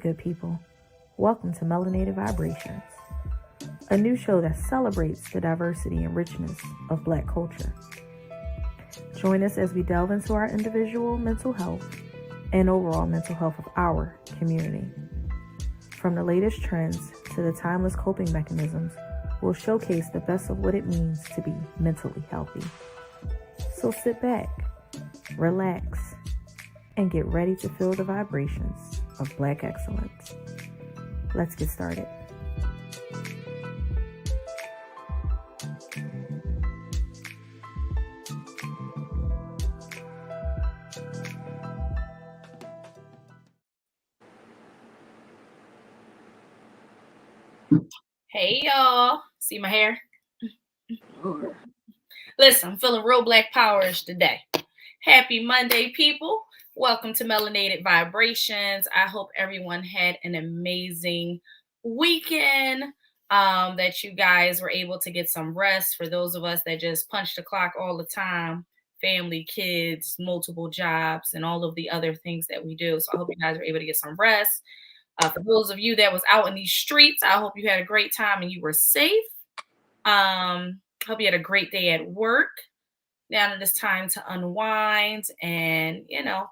good people. Welcome to Melanated Vibrations, a new show that celebrates the diversity and richness of Black culture. Join us as we delve into our individual mental health and overall mental health of our community. From the latest trends to the timeless coping mechanisms, we'll showcase the best of what it means to be mentally healthy. So sit back, relax, and get ready to feel the vibrations of Black excellence. Let's get started. Hey y'all, see my hair? Listen, I'm feeling real Black Power-ish today. Happy Monday, people. Welcome to Melanated Vibrations. I hope everyone had an amazing weekend, that you guys were able to get some rest. For those of us that just punch the clock all the time, family, kids, multiple jobs, and all of the other things that we do. So I hope you guys were able to get some rest. For those of you that was out in these streets, I hope you had a great time and you were safe. Hope you had a great day at work. Now it is time to unwind and,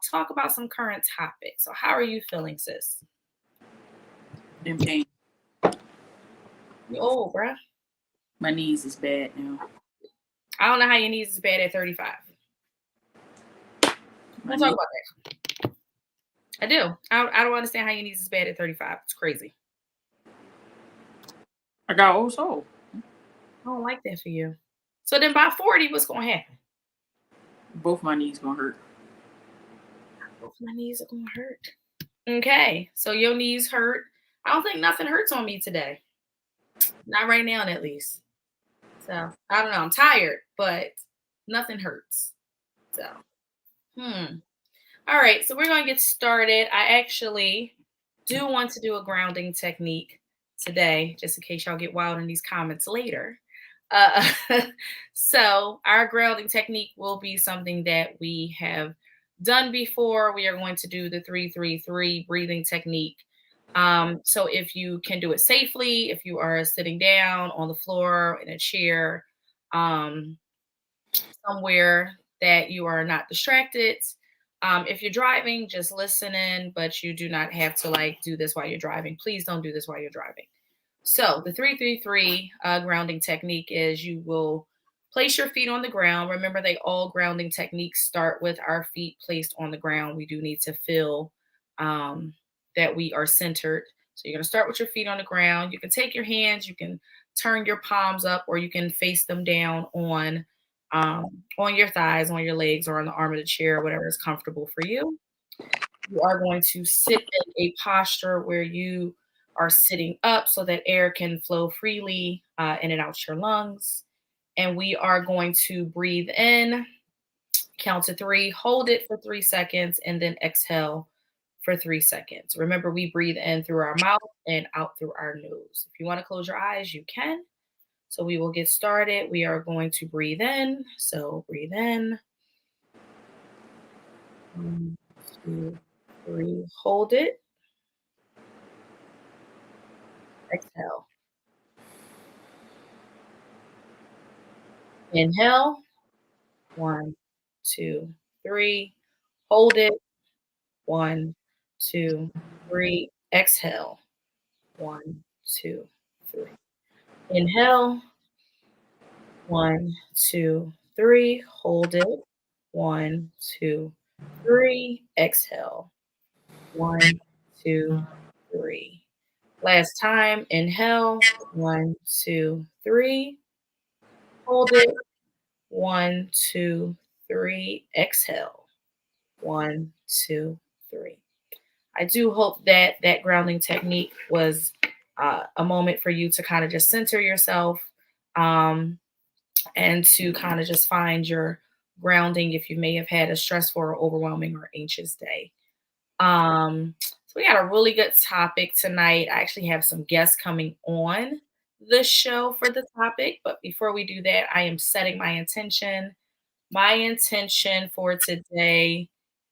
talk about some current topics. So how are you feeling, sis? In pain. You old, bruh. My knees is bad now. I don't know how your knees is bad at 35. We'll talk about that. I do. I don't understand how your knees is bad at 35. It's crazy. I got old soul. I don't like that for you. So then by 40, what's going to happen? Both my knees going to hurt. Both my knees are going to hurt. Okay. So your knees hurt. I don't think nothing hurts on me today. Not right now, at least. So, I don't know. I'm tired, but nothing hurts. So, All right. So we're going to get started. I actually do want to do a grounding technique today, just in case y'all get wild in these comments later. So our grounding technique will be something that we have done before. We are going to do the 3-3-3 breathing technique. So if you can do it safely, if you are sitting down on the floor in a chair, somewhere that you are not distracted. If you're driving, just listen in, but you do not have to do this while you're driving. Please don't do this while you're driving. So the 3-3-3 grounding technique is you will place your feet on the ground. Remember, all grounding techniques start with our feet placed on the ground. We do need to feel that we are centered. So you're going to start with your feet on the ground. You can take your hands, you can turn your palms up, or you can face them down on your thighs, on your legs, or on the arm of the chair, whatever is comfortable for you. You are going to sit in a posture where you are sitting up so that air can flow freely in and out your lungs. And we are going to breathe in, count to 3, hold it for 3 seconds, and then exhale for 3 seconds. Remember, we breathe in through our mouth and out through our nose. If you want to close your eyes, you can. So we will get started. We are going to breathe in. So breathe in. 1, 2, 3. Hold it. Exhale. Inhale. 1, 2, 3. Hold it. 1, 2, 3. Exhale. 1, 2, 3. Inhale. 1, 2, 3. Hold it. 1, 2, 3. Exhale. 1, 2, 3. Last time. Inhale. 1, 2, 3. Hold it. 1, 2, 3. Exhale. 1, 2, 3. I do hope that grounding technique was a moment for you to kind of just center yourself and to kind of just find your grounding if you may have had a stressful or overwhelming or anxious day. So we got a really good topic tonight. I actually have some guests coming on the show for the topic, but before we do that, I am setting my intention. My intention for today,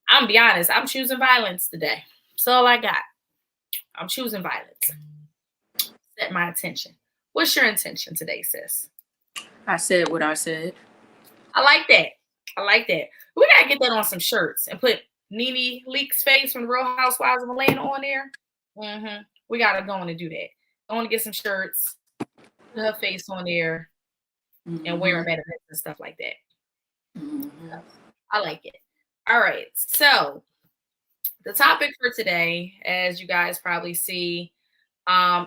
I'm gonna be honest, I'm choosing violence today. That's all I got. I'm choosing violence. Set my intention. What's your intention today, sis? I said what I said. I like that. I like that. We gotta get that on some shirts and put Nene Leak's face from the Real Housewives of Atlanta on there. We gotta go on and do that. I want to get some shirts, put her face on there, and wear them at events and stuff like that. I like it. All right. So the topic for today, as you guys probably see,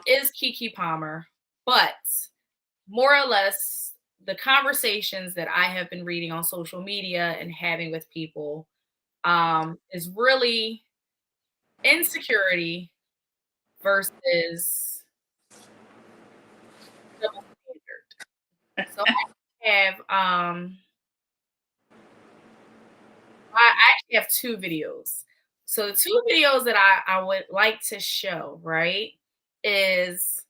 is KeKe Palmer, but more or less the conversations that I have been reading on social media and having with people is really insecurity versus double standard. So I have I actually have two videos. So the two videos that I would like to show, right, is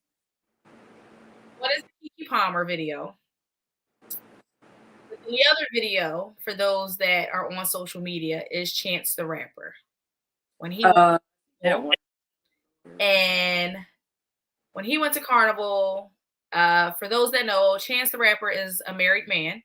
what is the KeKe Palmer video? The other video, for those that are on social media, is Chance the Rapper. When he that one. And when he went to Carnival, for those that know, Chance the Rapper is a married man.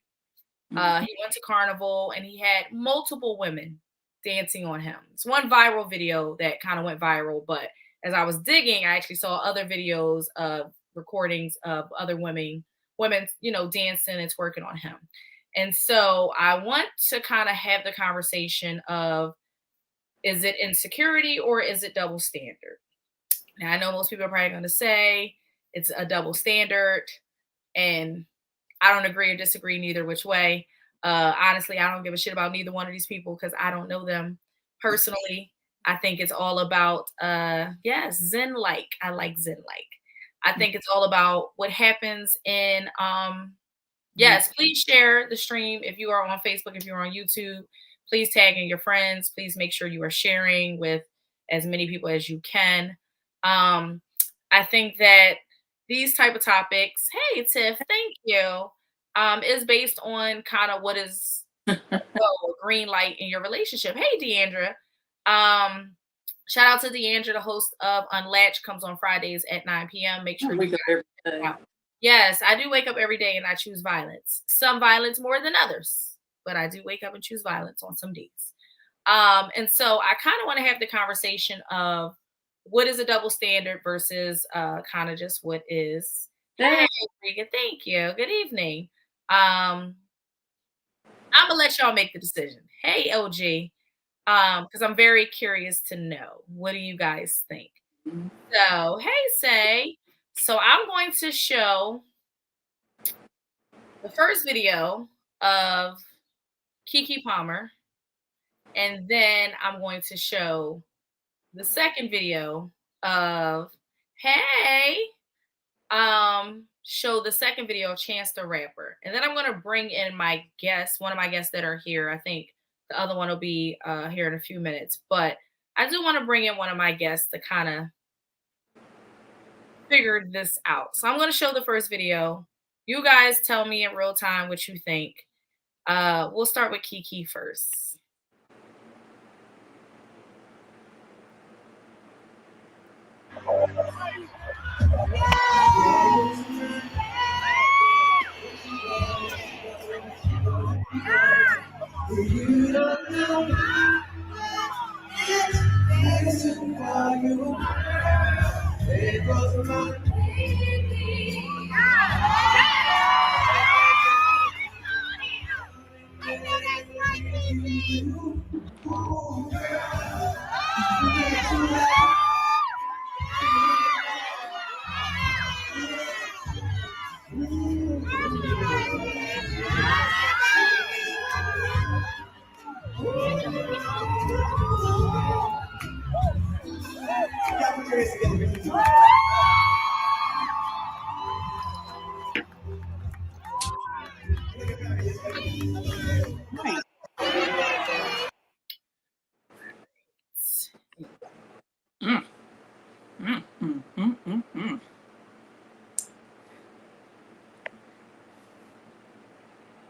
He went to Carnival and he had multiple women dancing on him. It's one viral video that kind of went viral, but as I was digging, I actually saw other videos of recordings of other women, dancing and twerking on him. And so I want to kind of have the conversation of, is it insecurity or is it double standard? Now, I know most people are probably going to say it's a double standard, and I don't agree or disagree neither which way. Honestly, I don't give a shit about neither one of these people because I don't know them personally. I think it's all about, Zen-like. I like Zen-like. I think it's all about what happens in, yes, please share the stream. If you are on Facebook, if you're on YouTube, please tag in your friends. Please make sure you are sharing with as many people as you can. I think that these type of topics, hey, Tiff, thank you, is based on kind of what is a green light in your relationship. Hey, Deandra. Shout out to Deandra, the host of Unlatched, comes on Fridays at 9 p.m. Make sure you check it out. Yes, I do wake up every day and I choose violence. Some violence more than others, but I do wake up and choose violence on some days. And so I kind of want to have the conversation of what is a double standard versus kind of just what is. Hey, Regan, thank you. Good evening. I'm gonna let y'all make the decision. Hey, LG, because I'm very curious to know, what do you guys think? So, hey, Say. So I'm going to show the first video of KeKe Palmer, and then I'm going to show the second video of, hey, show the second video of Chance the Rapper. And then I'm going to bring in my guests, one of my guests that are here. I think the other one will be here in a few minutes. But I do want to bring in one of my guests to kind of figure this out. So I'm going to show the first video. You guys tell me in real time what you think. We'll start with KeKe first.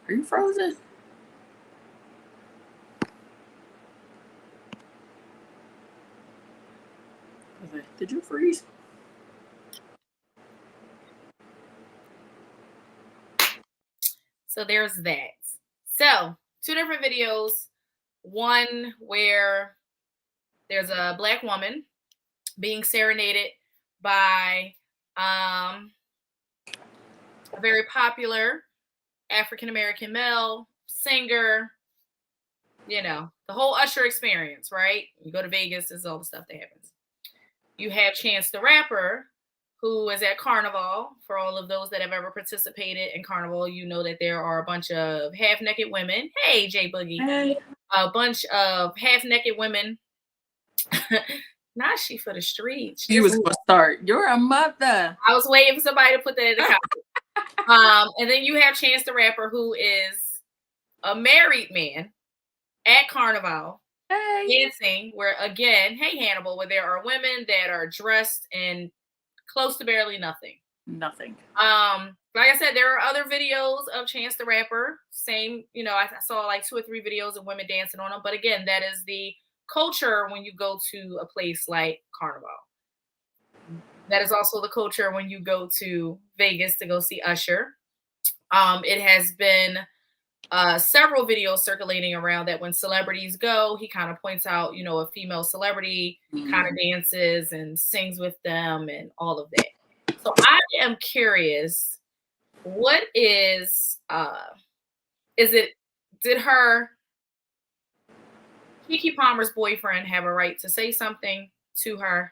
Are you frozen? Okay. Did you freeze? So there's that. So 2 different videos. One where there's a Black woman being serenaded by a very popular African-American male singer. You know, the whole Usher experience, right? You go to Vegas, this is all the stuff that happens. You have Chance the Rapper, who is at Carnival. For all of those that have ever participated in Carnival, you know that there are a bunch of half-naked women. Hey, J Boogie. Hey. A bunch of half-naked women. Not she for the streets. You was gonna start. You're a mother. I was waiting for somebody to put that in the comments. And then you have Chance the Rapper, who is a married man at Carnival. Hey. Dancing, where again, hey Hannibal, where there are women that are dressed in close to barely nothing. Nothing. Like I said, there are other videos of Chance the Rapper. Same, you know, I saw like 2 or 3 videos of women dancing on them. But again, that is the culture when you go to a place like Carnival. That is also the culture when you go to Vegas to go see Usher. It has been several videos circulating around that when celebrities go, he kind of points out, you know, a female celebrity kind of dances and sings with them and all of that. So I am curious, what is it, did KeKe Palmer's boyfriend have a right to say something to her?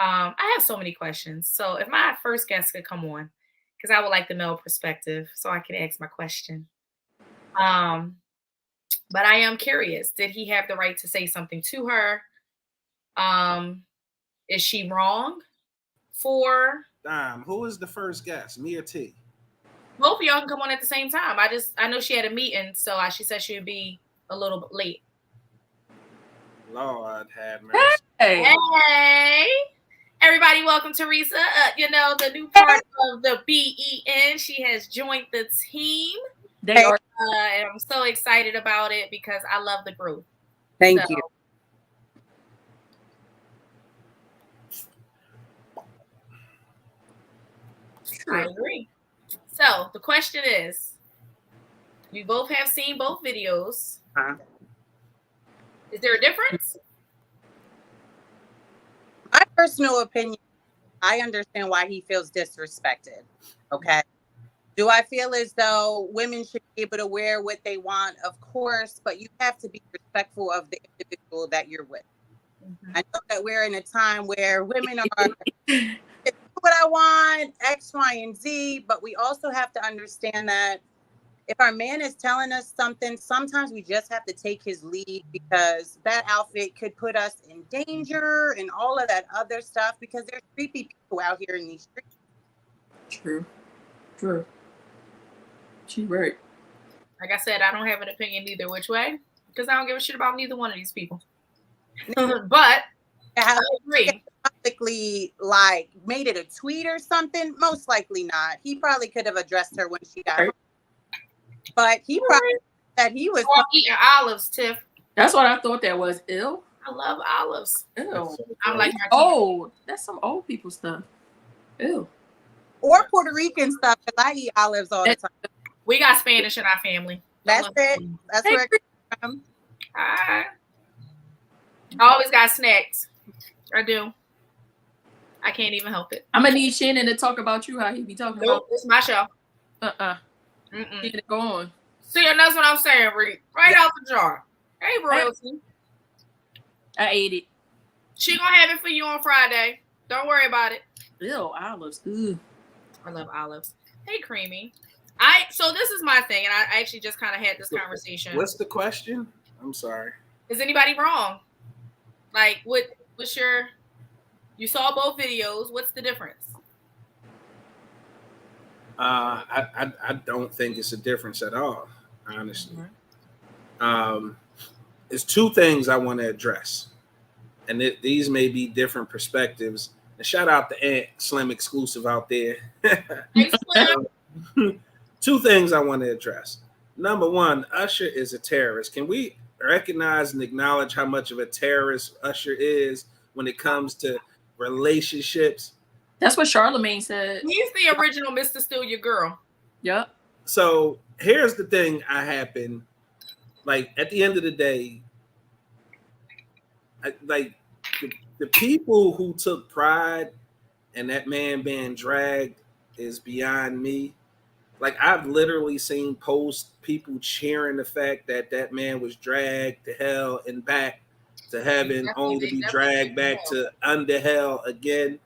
I have so many questions. So if my first guest could come on, because I would like the male perspective so I can ask my question. But I am curious, did he have the right to say something to her? Is she wrong for? Who is the first guest, me or T? Both of y'all can come on at the same time. I know she had a meeting, so she said she would be a little bit late. Lord have mercy. Hey, everybody, welcome Teresa. You know, the new part of the BEN. She has joined the team. They are. And I'm so excited about it because I love the group. Thank you. I agree. So the question is, you both have seen both videos. Is there a difference? My personal opinion, I understand why he feels disrespected. Okay. Do I feel as though women should be able to wear what they want? Of course, but you have to be respectful of the individual that you're with. Mm-hmm. I know that we're in a time where women are what I want, X, Y, and Z, but we also have to understand that if our man is telling us something, sometimes we just have to take his lead because that outfit could put us in danger and all of that other stuff because there's creepy people out here in these streets. True. She right. Like I said, I don't have an opinion either which way because I don't give a shit about neither one of these people. But I agree. Publicly, like, made it a tweet or something? Most likely not. He probably could have addressed her when she got home. But he probably said he was eating olives, Tiff. That's what I thought that was. Ew. I love olives. Ew. I'm like old. That's some old people stuff. Ew. Or Puerto Rican stuff because I eat olives all the time. We got Spanish in our family. That's it. That's where it comes from. I always got snacks. I do. I can't even help it. I'm gonna need Shannon to talk about you. How he be talking about? It's my show. Get it going. See, and that's what I'm saying, Reed. Right out the jar. Hey, royalty. I ate it. She gonna have it for you on Friday. Don't worry about it. Ew, olives. Ooh. I love olives. Hey, Creamy. So this is my thing, and I actually just kind of had this conversation. What's the question? I'm sorry. Is anybody wrong? Like, what's your? You saw both videos. What's the difference? I don't think it's a difference at all, honestly. There's 2 things I want to address, and these may be different perspectives. And shout out to Aunt Slim Exclusive out there. Hey, Slim. 2 things I want to address. Number 1, Usher is a terrorist. Can we recognize and acknowledge how much of a terrorist Usher is when it comes to relationships. That's what Charlemagne said. He's the original Mr. Steal Your Girl. Yep. So here's the thing I happen. Like at the end of the day, the people who took pride in that man being dragged is beyond me. Like I've literally seen posts, people cheering the fact that that man was dragged to hell and back to heaven, only to be dragged back to under hell again.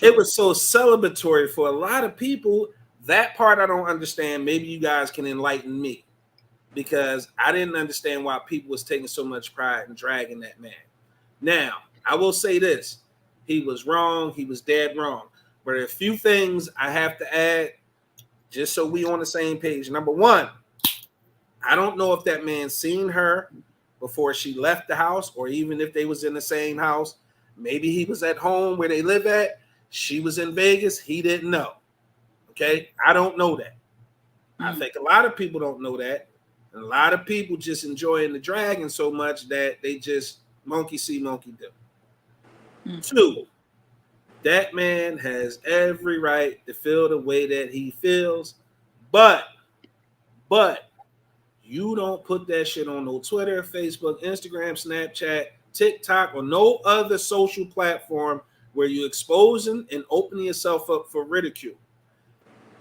It was so celebratory for a lot of people. That part I don't understand. Maybe you guys can enlighten me, because I didn't understand why people was taking so much pride in dragging that man. Now, I will say this. He was wrong. He was dead wrong. But a few things I have to add just so we on the same page. Number one, I don't know if that man seen her before she left the house, or even if they was in the same house. Maybe he was at home where they live at. She was in Vegas. He didn't know. Okay? I don't know that. I think a lot of people don't know that. And a lot of people just enjoying the dragon so much that they just monkey see, monkey do. Two, that man has every right to feel the way that he feels, but you don't put that shit on no Twitter, Facebook, Instagram, Snapchat, TikTok, or no other social platform where you're exposing and opening yourself up for ridicule.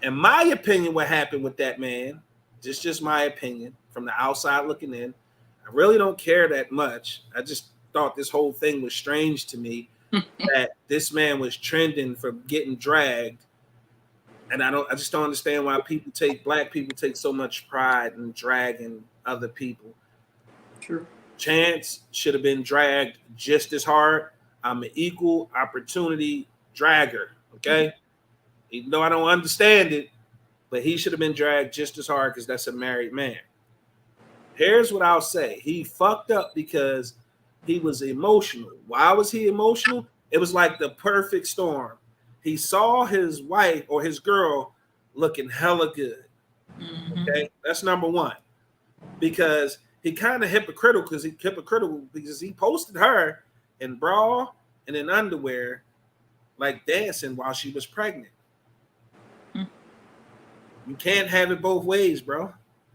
In my opinion, what happened with that man, just my opinion from the outside looking in, I really don't care that much. I just thought this whole thing was strange to me that this man was trending for getting dragged. And I just don't understand why black people take so much pride in dragging other people. True. Chance should have been dragged just as hard. I'm an equal opportunity dragger, okay? Even though I don't understand it, but he should have been dragged just as hard because that's a married man. Here's what I'll say. He fucked up because he was emotional. Why was he emotional? It was like the perfect storm. He saw his wife or his girl looking hella good. Okay, that's number one. Because he kind of hypocritical because he posted her in bra and in underwear, like dancing while she was pregnant. You can't have it both ways, bro.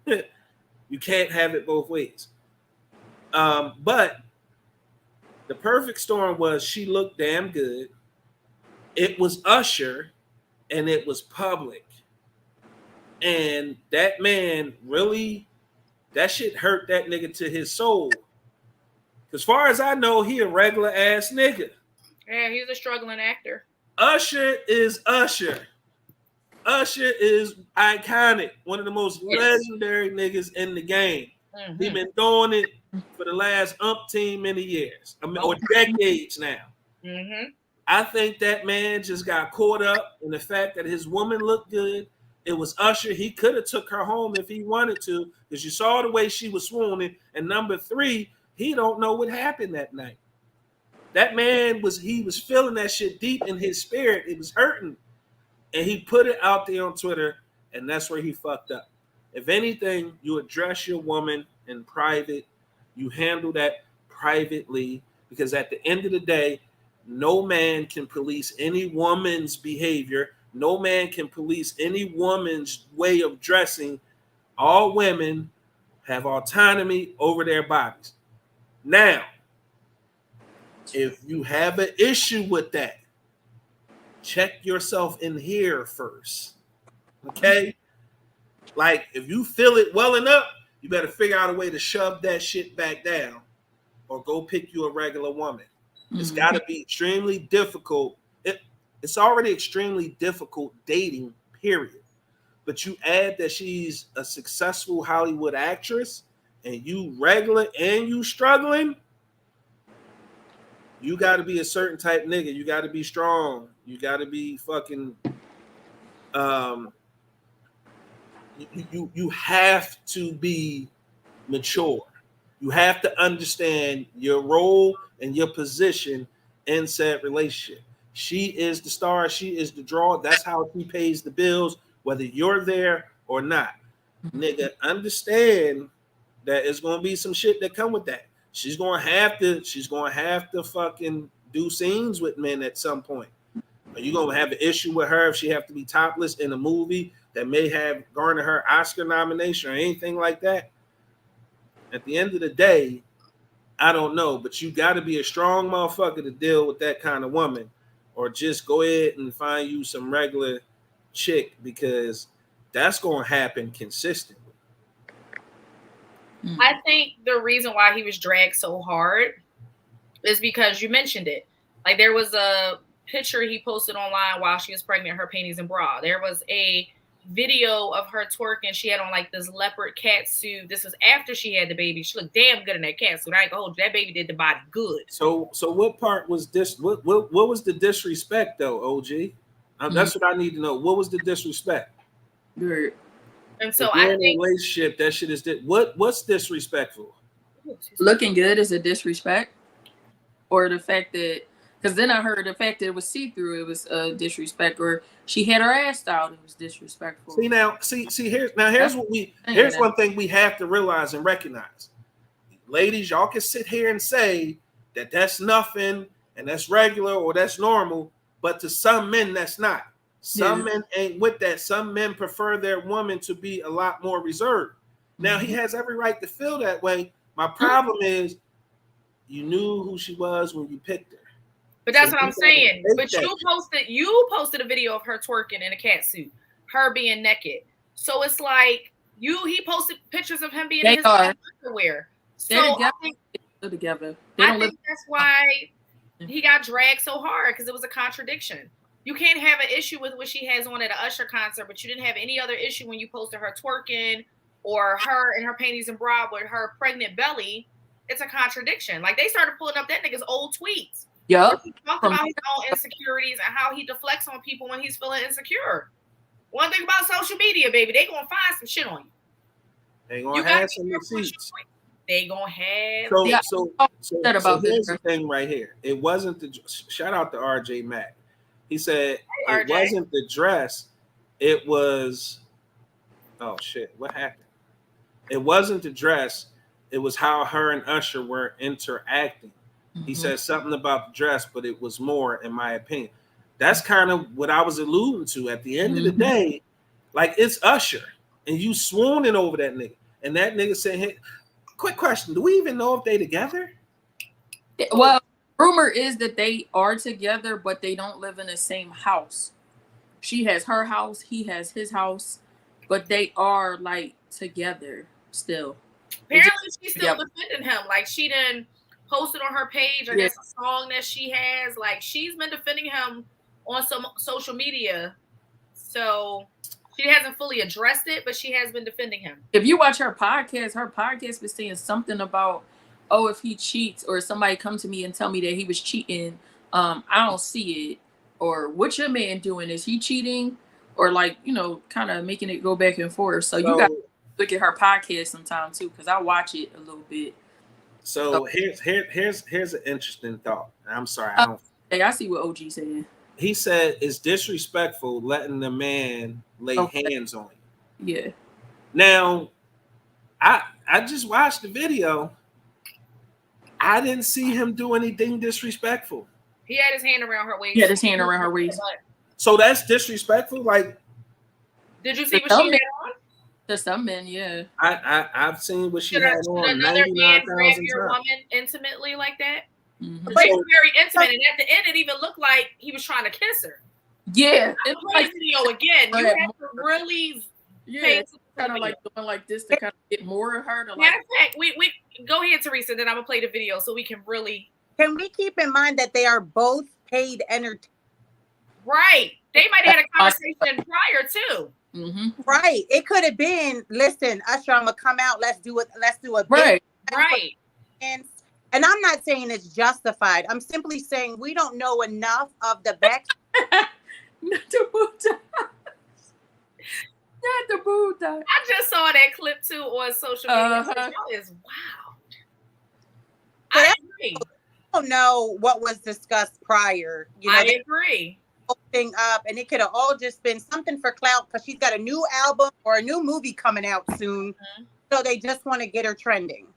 You can't have it both ways. But the perfect storm was she looked damn good. It was Usher, and it was public. And that man really, that shit hurt that nigga to his soul. As far as I know, he a regular ass nigga. Yeah, he's a struggling actor. Usher is Usher. Usher is iconic. One of the most legendary niggas in the game. He been doing it for the last umpteen many years. Or decades now. I think that man just got caught up in the fact that his woman looked good. It was Usher. He could have took her home if he wanted to, because you saw the way she was swooning. And number three, he don't know what happened that night. That man was feeling that shit deep in his spirit. It was hurting. And he put it out there on Twitter, and that's where he fucked up. If anything, you address your woman in private. You handle that privately, because at the end of the day, no man can police any woman's behavior. No man can police any woman's way of dressing. All women have autonomy over their bodies. Now, if you have an issue with that, check yourself in here first. Okay? Like, if you feel it welling up, you better figure out a way to shove that shit back down or go pick you a regular woman. It's got to be extremely difficult. It's already extremely difficult dating, period. But you add that she's a successful Hollywood actress and you regular and you struggling, you got to be a certain type nigga. You got to be strong. You got to be fucking you have to be mature. You have to understand your role and your position in said relationship. She is the star. She is the draw. That's how she pays the bills, whether you're there or not. Nigga, understand that it's gonna be some shit that come with that. She's gonna have to fucking do scenes with men at some point. Are you gonna have an issue with her if she have to be topless in a movie that may have garnered her Oscar nomination or anything like that? At the end of the day, I don't know, but you got to be a strong motherfucker to deal with that kind of woman, or just go ahead and find you some regular chick, because that's going to happen consistently. I think the reason why he was dragged so hard is because you mentioned it. Like, there was a picture he posted online while she was pregnant, her panties and bra. There was a video of her twerking. She had on like this leopard cat suit. This was after she had the baby. She looked damn good in that cat suit. I ain't gonna hold you. That baby did the body good. So what part was this? What was the disrespect though, OG? That's what I need to know. What was the disrespect? Good. And so if you're in a relationship, that shit is what's disrespectful? Looking good is a disrespect, or the fact that, because then I heard the fact that it was see-through, it was a disrespect, or she had her ass out, it was disrespectful. Here's one thing we have to realize and recognize. Ladies, y'all can sit here and say that that's nothing and that's regular or that's normal, but to some men that's not. Some men ain't with that. Some men prefer their woman to be a lot more reserved. Now he has every right to feel that way. My problem is you knew who she was when you picked her. But that's what I'm saying. But you posted a video of her twerking in a cat suit, her being naked. So it's like he posted pictures of him being in his underwear. So I think that's why he got dragged so hard, because it was a contradiction. You can't have an issue with what she has on at an Usher concert, but you didn't have any other issue when you posted her twerking or her in her panties and bra with her pregnant belly. It's a contradiction. Like, they started pulling up that nigga's old tweets. Yep. He talked about his own insecurities and how he deflects on people when he's feeling insecure. One thing about social media, baby, they gonna find some shit on you. They gonna have some receipts. They gonna have. So here's the thing right here. It wasn't the shout out to RJ Mack. He said it wasn't the dress. It was. Oh shit! What happened? It wasn't the dress. It was how her and Usher were interacting. He said something about the dress, but it was more, in my opinion. That's kind of what I was alluding to. At the end of the day, like, it's Usher, and you swooning over that nigga, and that nigga said, "Hey, quick question: do we even know if they together?" Well, rumor is that they are together, but they don't live in the same house. She has her house, he has his house, but they are like together still. Apparently, she's still defending him. Like, she done posted on her page, I guess, a song that she has. Like, she's been defending him on some social media. So she hasn't fully addressed it, but she has been defending him. If you watch her podcast was saying something about, oh, if he cheats or somebody come to me and tell me that he was cheating, I don't see it. Or what your man doing? Is he cheating? Or like, kind of making it go back and forth. So you got to look at her podcast sometime too, because I watch it a little bit. So here's an interesting thought. I'm sorry, I see what OG said. He said it's disrespectful letting the man lay hands on you. Yeah. Now, I just watched the video. I didn't see him do anything disrespectful. He had his hand around her waist. He had his hand around her waist. So that's disrespectful. Like, did you see what she had on? To some men, yeah. I've seen what she had on. Another man grab your woman intimately like that? Mm-hmm. They were very intimate, and at the end, it even looked like he was trying to kiss her. Yeah, it's like video again. You have to really, kind of like doing like this to kind of get more of her. To matter of fact, we go ahead, Teresa. Then I'm gonna play the video so we can really. Can we keep in mind that they are both paid entertainers? Right. They might have had a conversation prior too. Mm-hmm. Right. It could have been, listen, Usher, I'm gonna come out. Let's do a right. And I'm not saying it's justified. I'm simply saying we don't know enough of the back. Not the Buddha. Not the Buddha. I just saw that clip too on social media. That is wow. I agree. I don't know what was discussed prior. I agree. Thing up, and it could have all just been something for clout because she's got a new album or a new movie coming out soon. So they just want to get her trending.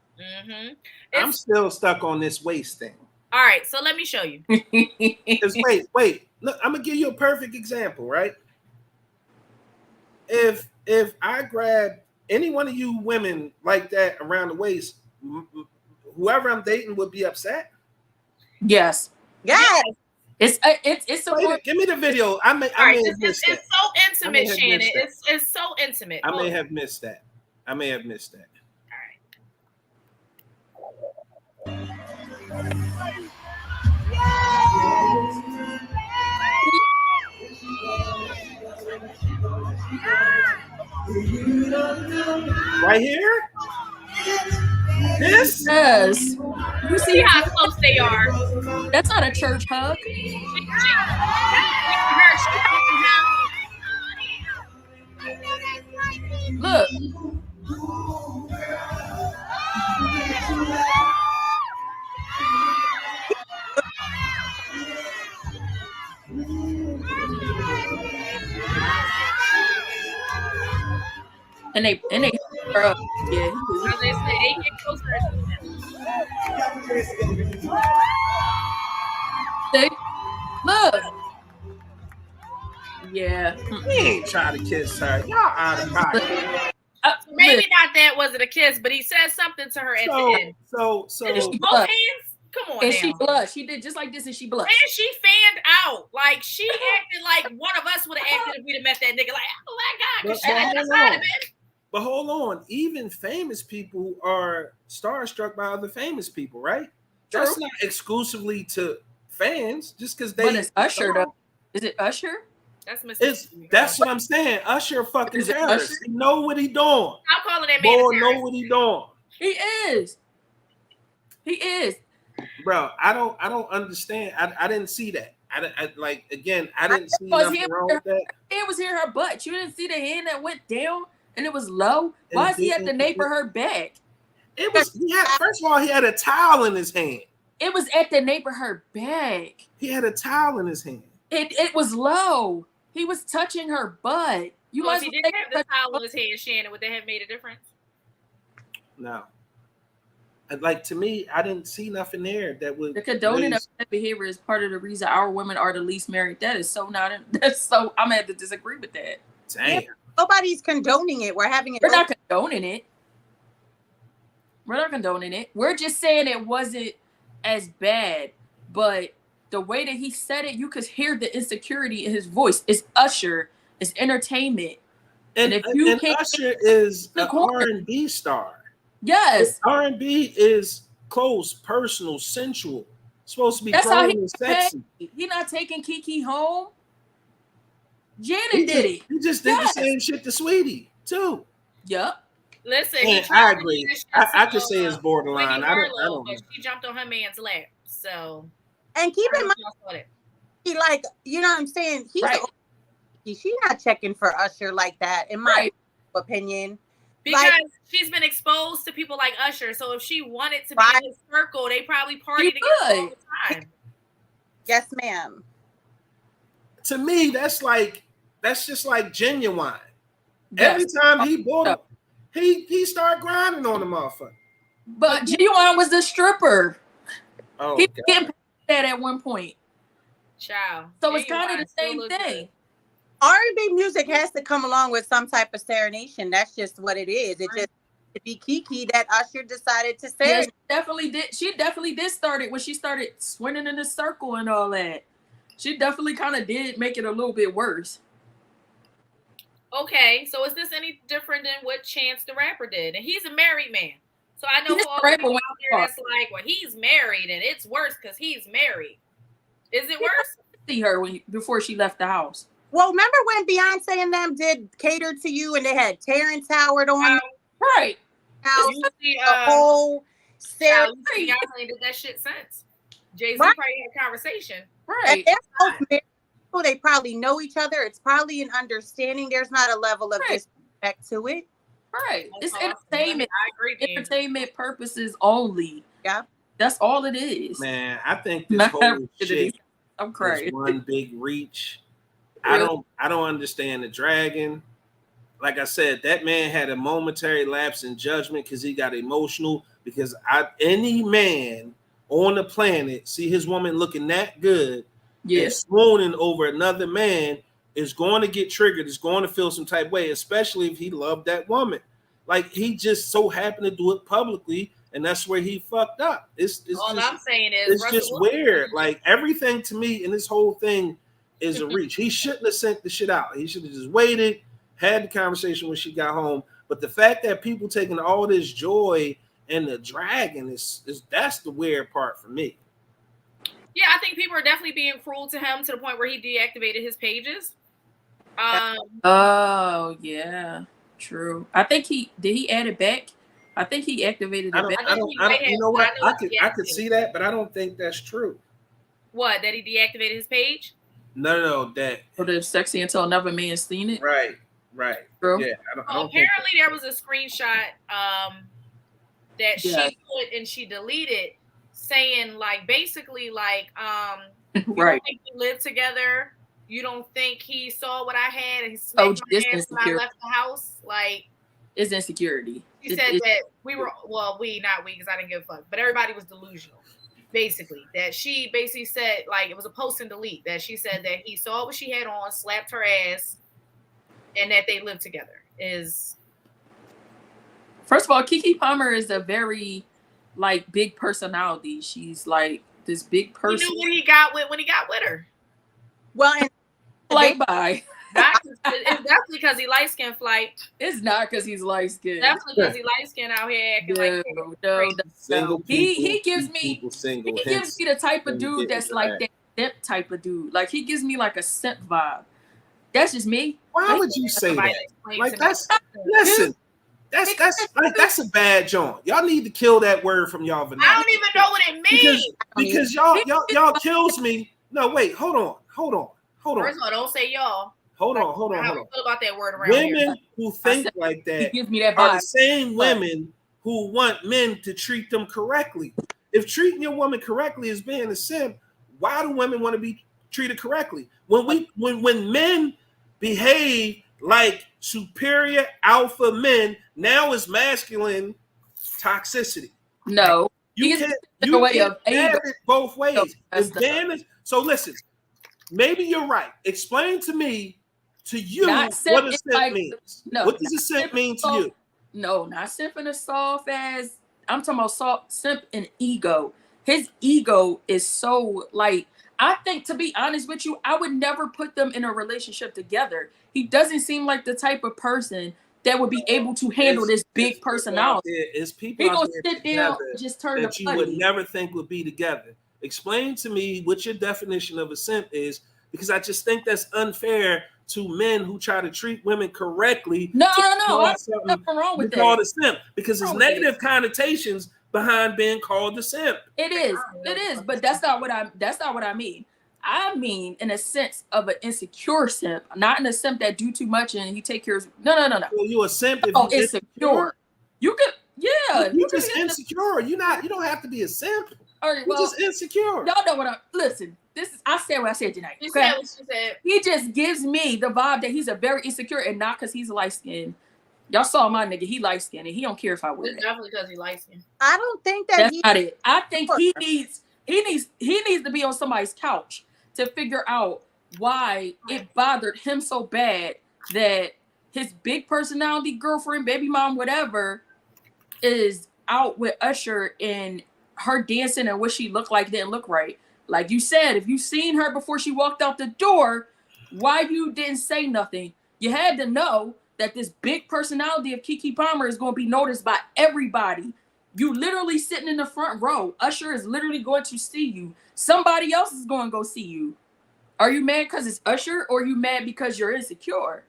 I'm still stuck on this waist thing. All right, so let me show you. Wait. Look, I'm gonna give you a perfect example, right? If I grab any one of you women like that around the waist, whoever I'm dating would be upset. Yes. Yes. It's a Wait, give me the video. I may have missed that. It's so intimate, Shannon. It's so intimate. I may have missed that. All right. Right here? This? Yes. You See how close they are. That's not a church hug. Look. And they yeah. As they say, they get closer. See? Look. Yeah. He ain't trying to kiss her. Y'all out of pocket. Maybe not that wasn't a kiss, but he said something to her at the end. So both hands? Come on. And now. she blushed. She did just like this and she blushed. And she fanned out. Like she acted like one of us would have acted if we'd have met that nigga. Like, oh my God, but hold on. Even famous people are starstruck by other famous people, right? True. That's not exclusively to fans, just because they. But it's Usher though. Is it Usher? That's what I'm saying. Usher fucking terrorist. He know what he doing. I'm calling that man. Boy, know what he doing. He is. He is. Bro, I don't understand. I didn't see that. I didn't see nothing wrong with that. It was here her butt. You didn't see the hand that went down and it was low. Why is he at the nape of her back? It was. First of all, he had a towel in his hand. It was at the nape of her back. He had a towel in his hand. It was low. He was touching her butt. You if he didn't have the towel in his hand, Shannon, would that have made a difference? No. Like, to me, I didn't see nothing there that would. The condoning of that behavior is part of the reason our women are the least married. That is so not. That's so. I'm gonna have to disagree with that. Damn. Nobody's condoning it. We're having it. We're not condoning it. We're not condoning it. We're just saying it wasn't as bad, but the way that he said it, you could hear the insecurity in his voice. It's Usher. It's entertainment. And if you can't, Usher is an R&B star. Yes. R&B is close, personal, sensual. It's supposed to be grown and sexy. He not taking KeKe home. Janet did it. He just did the same shit to Sweetie, too. Yep. Listen, I agree. I could say it's borderline. I don't know. She jumped on her man's lap. So, and keep in mind, he like, you know what I'm saying? She's not checking for Usher like that, in my opinion. Because she's been exposed to people like Usher. So if she wanted to be in his circle, they probably partied together all the time. Yes, ma'am. To me, that's just like Genuine. Yes. Every time he bought him, he started grinding on the motherfucker. But Genuine was the stripper. Oh, he getting that at one point. Child. So it's kind of the same thing. R&B music has to come along with some type of serenation. That's just what it is. It just to be KeKe that Usher decided to say. Yes, definitely did. She definitely did start it when she started swinging in the circle and all that. She definitely kind of did make it a little bit worse. Okay, so is this any different than what Chance the Rapper did? And he's a married man. So I know for all the people out there that's like, well, he's married and it's worse because he's married. Is it worse? See her before she left the house. Well, remember when Beyonce and them did Cater to You and they had Terrence Howard on? Right. You see, the whole series. Beyonce did that shit since. Jay-Z probably had a conversation. Right. And they're both married people. They probably know each other. It's probably an understanding. There's not a level of disrespect to it. Right. It's entertainment. I agree. Entertainment purposes only. Yeah. That's all it is. Man, I think this whole shit I'm crying. is one big reach. Really? I don't understand the dragon. Like I said, that man had a momentary lapse in judgment because he got emotional. Because any man on the planet see his woman looking that good and Yes. swooning over another man is going to get triggered. Is going to feel some type of way, especially if he loved that woman. Like he just so happened to do it publicly, and that's where he fucked up. It's All just, I'm saying is it's Russell just Wilson- weird. Like everything to me in this whole thing is a reach. He shouldn't have sent the shit out. He should have just waited, had the conversation when she got home. But the fact that people taking all this joy and the dragging is that's the weird part for me. Yeah, I think people are definitely being cruel to him to the point where he deactivated his pages. Oh yeah, true. I think he add it back. I think he activated it back. I don't you know what? I could see that, but I don't think that's true. What, that he deactivated his page? No, that. Or the sexy until another man's seen it. Right. True. Yeah, I don't apparently there was a screenshot that Yeah. she put and she deleted saying like basically like you Right. don't think we lived together, you don't think he saw what I had and he smacked my it's ass when I insecure. left the house. Like It's insecurity. she said that we were not we because I didn't give a fuck, but everybody was delusional. Basically, that she basically said like it was a post and delete that she said that he saw what she had on, slapped her ass, and that they lived together. Is First of all, KeKe Palmer is a very like big personality. She's like this big person. He knew when he got with her. Well, and Like by. It's definitely because he light skinned flight. It's not because he's light skinned. Definitely because he light skinned out here acting like No. Single He people gives keep me people single. he gives me the type of when you dude get that's into like that. that simp type of dude. Like he gives me like a simp vibe. That's just me. Why would you say somebody that? explain Like to me. that's listen. That's a bad joint. Y'all need to kill that word from y'all I vernacular. don't even know what it means. Because y'all kills me. No, wait, hold on. First of all, don't say y'all. Hold on. How we feel about that word around here? Women who think like He that gives me that are the vibe. same women who want men to treat them correctly. If treating your woman correctly is being a simp, why do women want to be treated correctly? When men behave like superior alpha men, now it's masculine toxicity. No. You He's can't the way have of ego. it both ways. No, that's If Dan is, so listen, maybe you're right. Explain to me, to you, Not simp, what a it's simp like- means. no, What does a not simp simp mean to soft. you? No, not simping as soft as I'm talking about soft simp and ego. His ego is so like I think, to be honest with you, I would never put them in a relationship together. He doesn't seem like the type of person that would be able to handle this big personality. It's people He out gonna there sit down together and just turn the that you would putty. never think would be together. Explain to me what your definition of a simp is, because I just think that's unfair to men who try to treat women correctly. No. There's Nothing wrong with called that. a simp because there's Wrong with negative connotations behind being called a simp. It is, but that's not what I mean. I mean in a sense of an insecure simp, not in a simp that do too much and he take care of. No. Well, you a simp if Oh, you insecure. You could, yeah. You just insecure. You don't have to be a simp. All right, You're just insecure. y'all know what listen. I said what I said tonight. She Okay? said what she said. He just gives me the vibe that he's a very insecure, and not because he's light skinned. Y'all saw my nigga, he light skinned and he don't care if I wear It's it. definitely because he likes him. I don't think that That's not it. I think he needs to be on somebody's couch to figure out why it bothered him so bad that his big personality girlfriend, baby mom, whatever, is out with Usher and her dancing and what she looked like didn't look right. Like you said, if you seen her before she walked out the door, why you didn't say nothing? You had to know that this big personality of KeKe Palmer is going to be noticed by everybody. You literally sitting in the front row. Usher is literally going to see you. Somebody else is going to go see you. Are you mad because it's Usher, or are you mad because you're insecure?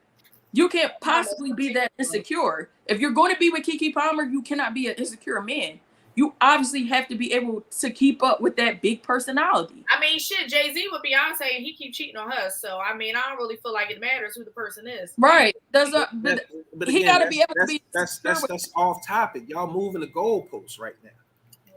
You can't possibly be that insecure. If you're going to be with KeKe Palmer, you cannot be an insecure man. You obviously have to be able to keep up with that big personality. I mean, shit, Jay-Z with Beyonce and he keep cheating on her. So, I mean, I don't really feel like it matters who the person is. Right. But he Again, got to be able to be. that's off topic. Y'all moving the goalposts right now.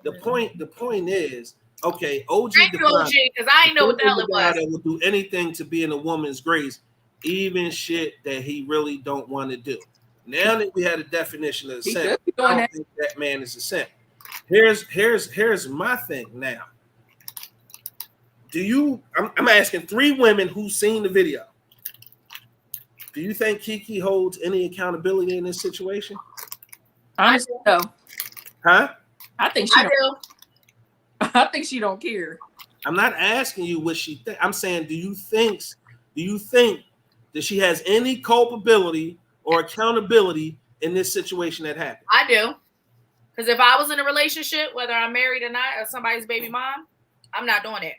The point is, okay, OG. Thank you, OG, because I ain't know what the hell it was. That will do anything to be in a woman's grace, even shit that he really don't want to do. Now that we had a definition of a simp, I don't think that man is a simp. Here's my thing now. I'm asking 3 women who've seen the video. Do you think KeKe holds any accountability in this situation? Honestly, no. Huh? I think she don't. I think she don't care. I'm not asking you what she thinks. I'm saying, do you think that she has any culpability or accountability in this situation that happened? I do. Because if I was in a relationship, whether I'm married or not, or somebody's baby mom, I'm not doing it.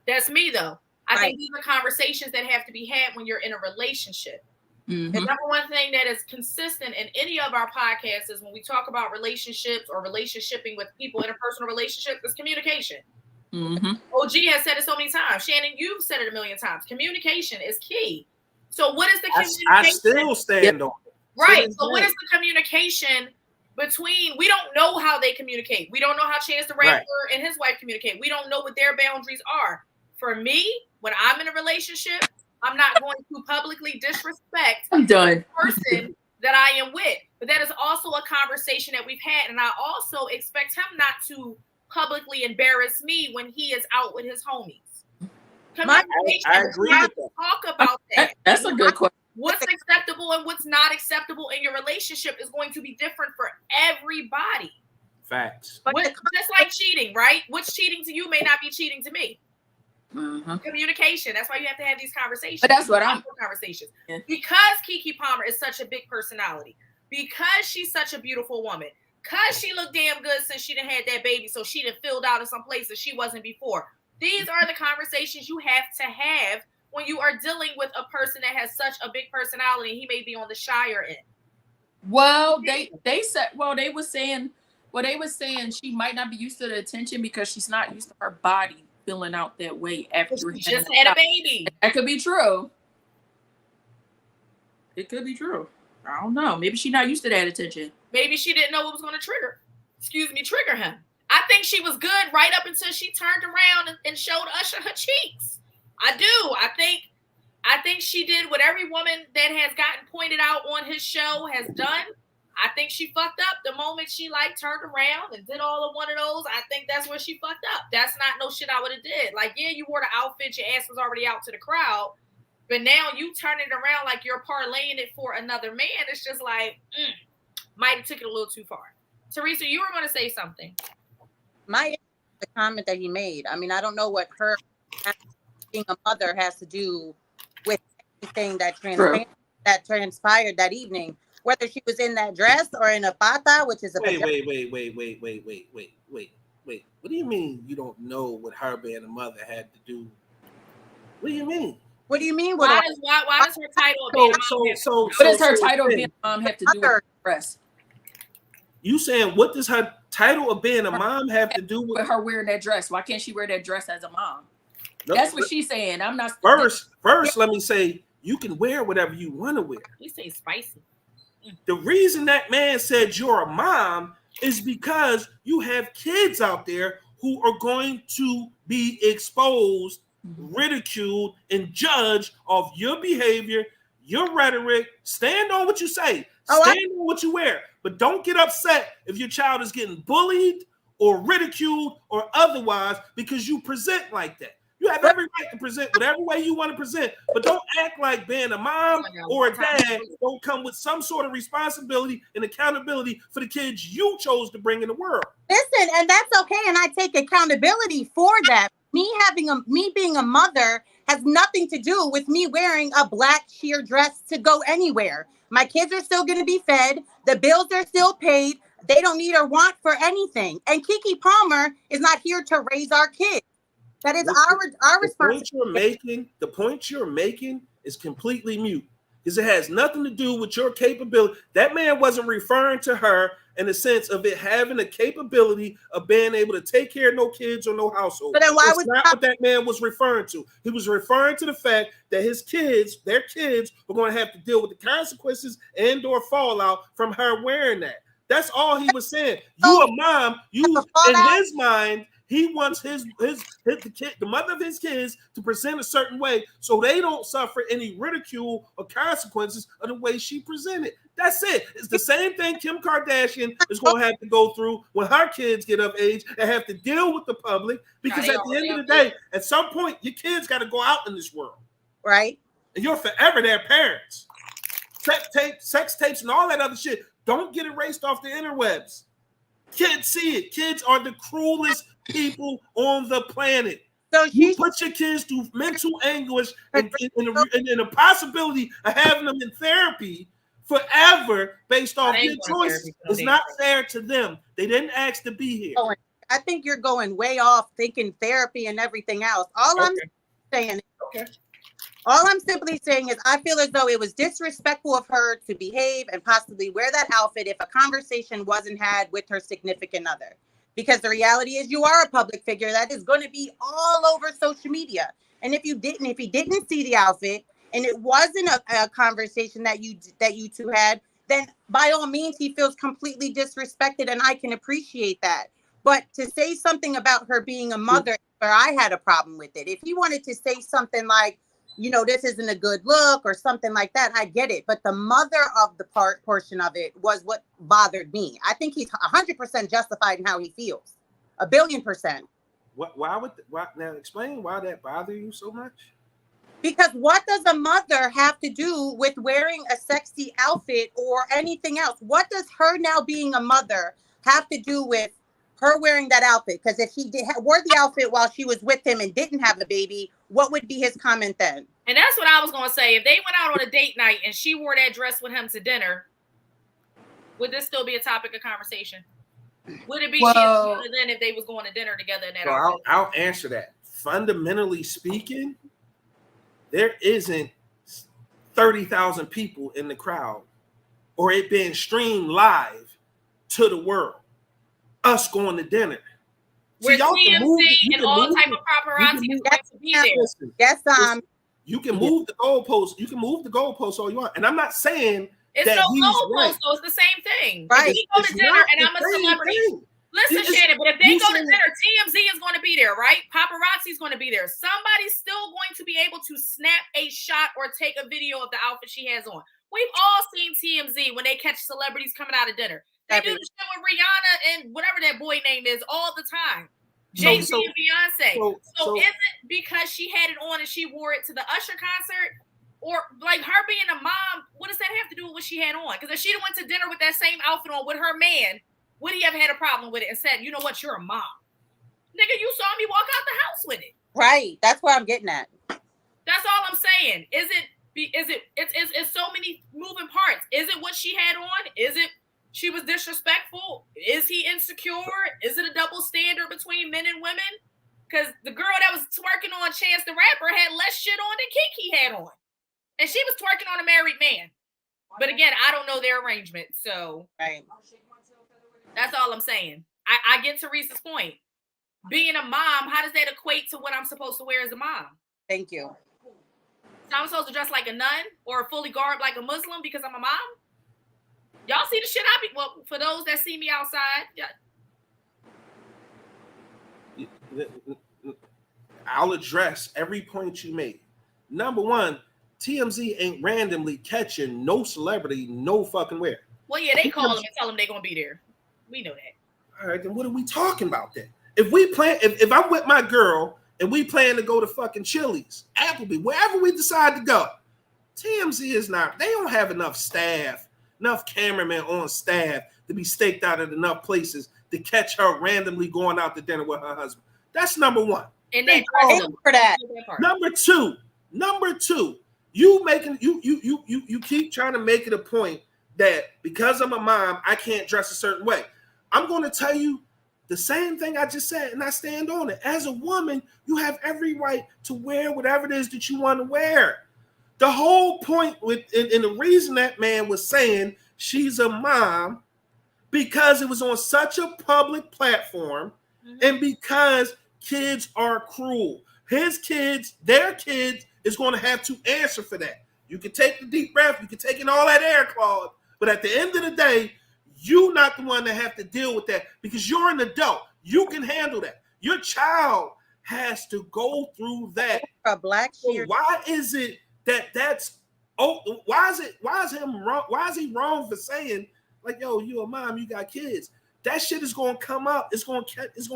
That's me, though. I think these are conversations that have to be had when you're in a relationship. Mm-hmm. The number one thing that is consistent in any of our podcasts is when we talk about relationships or relationshiping with people in a personal relationship is communication. Mm-hmm. OG has said it so many times. Shannon, you've said it a million times. Communication is key. So what is the communication? I still stand on it. Right. So what is the communication between? We don't know how they communicate. We don't know how Chance the Rapper and his wife communicate. We don't know what their boundaries are. For me, when I'm in a relationship, I'm not going to publicly disrespect the person that I am with. But that is also a conversation that we've had. And I also expect him not to publicly embarrass me when he is out with his homies. Communication. I agree with that. Talk about that. That's a good question. What's acceptable and what's not acceptable in your relationship is going to be different for everybody. Facts. Just like cheating, right? What's cheating to you may not be cheating to me. Mm-hmm. Communication. That's why you have to have these conversations. But that's what I'm conversations. Yeah. Because KeKe Palmer is such a big personality, because she's such a beautiful woman, because she looked damn good since she done had that baby, so she done filled out in some places she wasn't before. These are the conversations you have to have when you are dealing with a person that has such a big personality. He may be on the shyer end. Well, they said they were saying she might not be used to the attention because she's not used to her body filling out that way after she just had a baby. That could be true. It could be true. I don't know. Maybe she's not used to that attention. Maybe she didn't know what was going to trigger him. I think she was good right up until she turned around and showed Usher her cheeks. I do. I think she did what every woman that has gotten pointed out on his show has done. I think she fucked up the moment she turned around and did all of one of those. I think that's where she fucked up. That's not no shit I would have did. Yeah, you wore the outfit, your ass was already out to the crowd, but now you turn it around like you're parlaying it for another man. It's just might have took it a little too far. Teresa, you were going to say something. The comment that he made. I mean, I don't know what her being a mother has to do with anything that transpired that evening. Whether she was in that dress or in a bata, which is a wait. What do you mean you don't know what her being a mother had to do? What do you mean? What do you mean? Why does her title of being a mom what does her title of being a mom have to do with the dress? You saying what does her title of being a mom have to do with her wearing that dress? Why can't she wear that dress as a mom? No, that's what she's saying. I'm not. First, let me say you can wear whatever you want to wear. You say spicy. The reason that man said you're a mom is because you have kids out there who are going to be exposed, ridiculed, and judged of your behavior, your rhetoric. Stand on what you say. Stand on what you wear. But don't get upset if your child is getting bullied or ridiculed or otherwise because you present like that. You have every right to present whatever way you want to present, but don't act like being a mom or a dad don't come with some sort of responsibility and accountability for the kids you chose to bring in the world. Listen, and that's okay, and I take accountability for that. Me being a mother has nothing to do with me wearing a black sheer dress to go anywhere. My kids are still going to be fed. The bills are still paid. They don't need or want for anything. And KeKe Palmer is not here to raise our kids. That is our responsibility. The point you're making is completely mute because it has nothing to do with your capability. That man wasn't referring to her in the sense of it having a capability of being able to take care of no kids or no household. But then why was not what that man was referring to? He was referring to the fact that their kids are going to have to deal with the consequences and/or fallout from her wearing that. That's all he was saying. You a mom. In his mind, He wants the mother of his kids to present a certain way so they don't suffer any ridicule or consequences of the way she presented. That's it. It's the same thing Kim Kardashian is going to have to go through when her kids get of age and have to deal with the public, because at the end of the day, at some point, your kids got to go out in this world. Right. And you're forever their parents. Sex tapes, and all that other shit don't get erased off the interwebs. Kids see it. Kids are the cruelest people on the planet. So you put your kids through mental anguish and the possibility of having them in therapy forever based off your choices. It's not fair to them. They didn't ask to be here. Oh, I think you're going way off thinking therapy and everything else. All I'm simply saying is I feel as though it was disrespectful of her to behave and possibly wear that outfit if a conversation wasn't had with her significant other. Because the reality is you are a public figure that is going to be all over social media. And if he didn't see the outfit and it wasn't a conversation that you two had, then by all means he feels completely disrespected, and I can appreciate that. But to say something about her being a mother, where I had a problem with it. If he wanted to say something like, you know, this isn't a good look or something like that, I get it. But the mother of the portion of it was what bothered me. I think he's 100% justified in how he feels. 1,000,000,000%. Now explain why that bothered you so much? Because what does a mother have to do with wearing a sexy outfit or anything else? What does her now being a mother have to do with her wearing that outfit? Because if she wore the outfit while she was with him and didn't have a baby, what would be his comment then? And that's what I was going to say. If they went out on a date night and she wore that dress with him to dinner, would this still be a topic of conversation? Would it be then if they was going to dinner together in that outfit? I'll answer that. Fundamentally speaking, there isn't 30,000 people in the crowd or it being streamed live to the world. Us going to dinner. Where TMZ and all type of paparazzi is going to be there. Yes, you can move the goalposts. You can move the goalposts all you want. And I'm not saying it's no goalposts, so it's the same thing. Right. If we go to dinner and I'm a celebrity. Listen, Shannon, but if they go to dinner, TMZ is going to be there, right? Paparazzi is going to be there. Somebody's still going to be able to snap a shot or take a video of the outfit she has on. We've all seen TMZ when they catch celebrities coming out of dinner. They do the show with Rihanna and whatever that boy name is all the time. Jay-Z and Beyonce. So is it because she had it on and she wore it to the Usher concert? Or like her being a mom, what does that have to do with what she had on? Because if she went to dinner with that same outfit on with her man, would he have had a problem with it and said, you know what, you're a mom? Nigga, you saw me walk out the house with it. Right. That's what I'm getting at. That's all I'm saying. It's so many moving parts. Is it what she had on? Is it she was disrespectful? Is he insecure? Is it a double standard between men and women? Because the girl that was twerking on Chance the Rapper had less shit on than KeKe had on. And she was twerking on a married man. But again, I don't know their arrangement. So that's all I'm saying. I get Teresa's point. Being a mom, how does that equate to what I'm supposed to wear as a mom? Thank you. So I'm supposed to dress like a nun or fully garbed like a Muslim because I'm a mom? Y'all see the shit I be, well, for those that see me outside, I'll address every point you made. Number one, TMZ ain't randomly catching no celebrity, no fucking where. Well, yeah, they call them and tell them they're gonna be there. We know that. All right, then what are we talking about then? If I'm with my girl and we plan to go to fucking Chili's, Applebee, wherever we decide to go, TMZ is not, they don't have enough staff, enough cameramen on staff to be staked out at enough places to catch her randomly going out to dinner with her husband. That's number one. And they for that. Number two, you keep trying to make it a point that because I'm a mom, I can't dress a certain way. I'm going to tell you the same thing I just said, and I stand on it. As a woman, you have every right to wear whatever it is that you want to wear. The whole point and the reason that man was saying she's a mom, because it was on such a public platform, and because kids are cruel. Their kids is going to have to answer for that. You can take the deep breath, you can take in all that air, Claude, but at the end of the day, you're not the one that have to deal with that because you're an adult. You can handle that. Your child has to go through that. A black So sheer. why is it that's why is him wrong? Why is he wrong for saying like, yo, you a mom, you got kids? That shit is gonna come up. It's gonna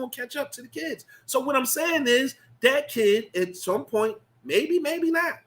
catch up to the kids. So what I'm saying is that kid at some point, maybe not,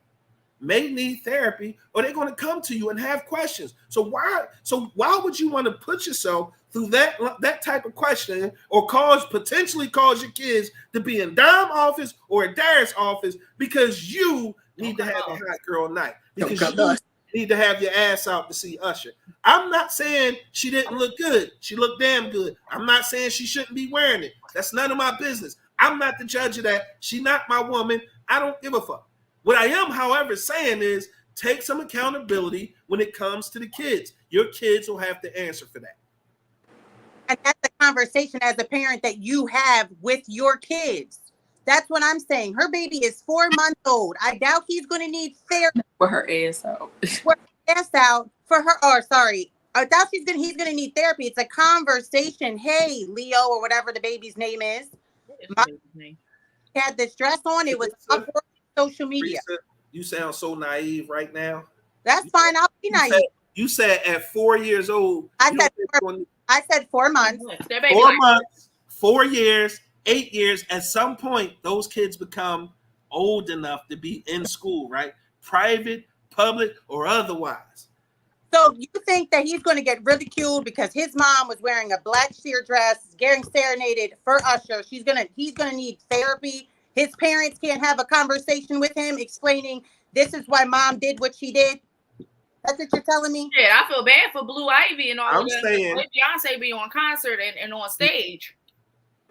may need therapy, or they're gonna come to you and have questions. So why would you want to put yourself through that type of questioning, or potentially cause your kids to be in Dom office or Adairess office because you need to have a hot girl night, because you need to have your ass out to see Usher? I'm not saying she didn't look good. She looked damn good. I'm not saying she shouldn't be wearing it. That's none of my business. I'm not the judge of that. She's not my woman. I don't give a fuck. What I am, however, saying is take some accountability when it comes to the kids. Your kids will have to answer for that. And that's the conversation as a parent that you have with your kids. That's what I'm saying. Her baby is 4 months old. I doubt he's going to need therapy for her ass out. For her ass out for her. Or sorry, I doubt he's going to need therapy. It's a conversation. Hey, Leo, or whatever the baby's name is. Had this dress on. It was up for social media. Teresa, you sound so naive right now. That's fine. I'll be naive. You said at 4 years old. I said 4 months. 4 months, 4 years, 8 years. At some point, those kids become old enough to be in school, right? Private, public, or otherwise. So you think that he's going to get ridiculed because his mom was wearing a black sheer dress, getting serenaded for Usher? He's going to need therapy. His parents can't have a conversation with him explaining this is why mom did what she did. That's what you're telling me? Yeah, I feel bad for Blue Ivy and all I'm of that. saying, Beyonce be on concert and on stage.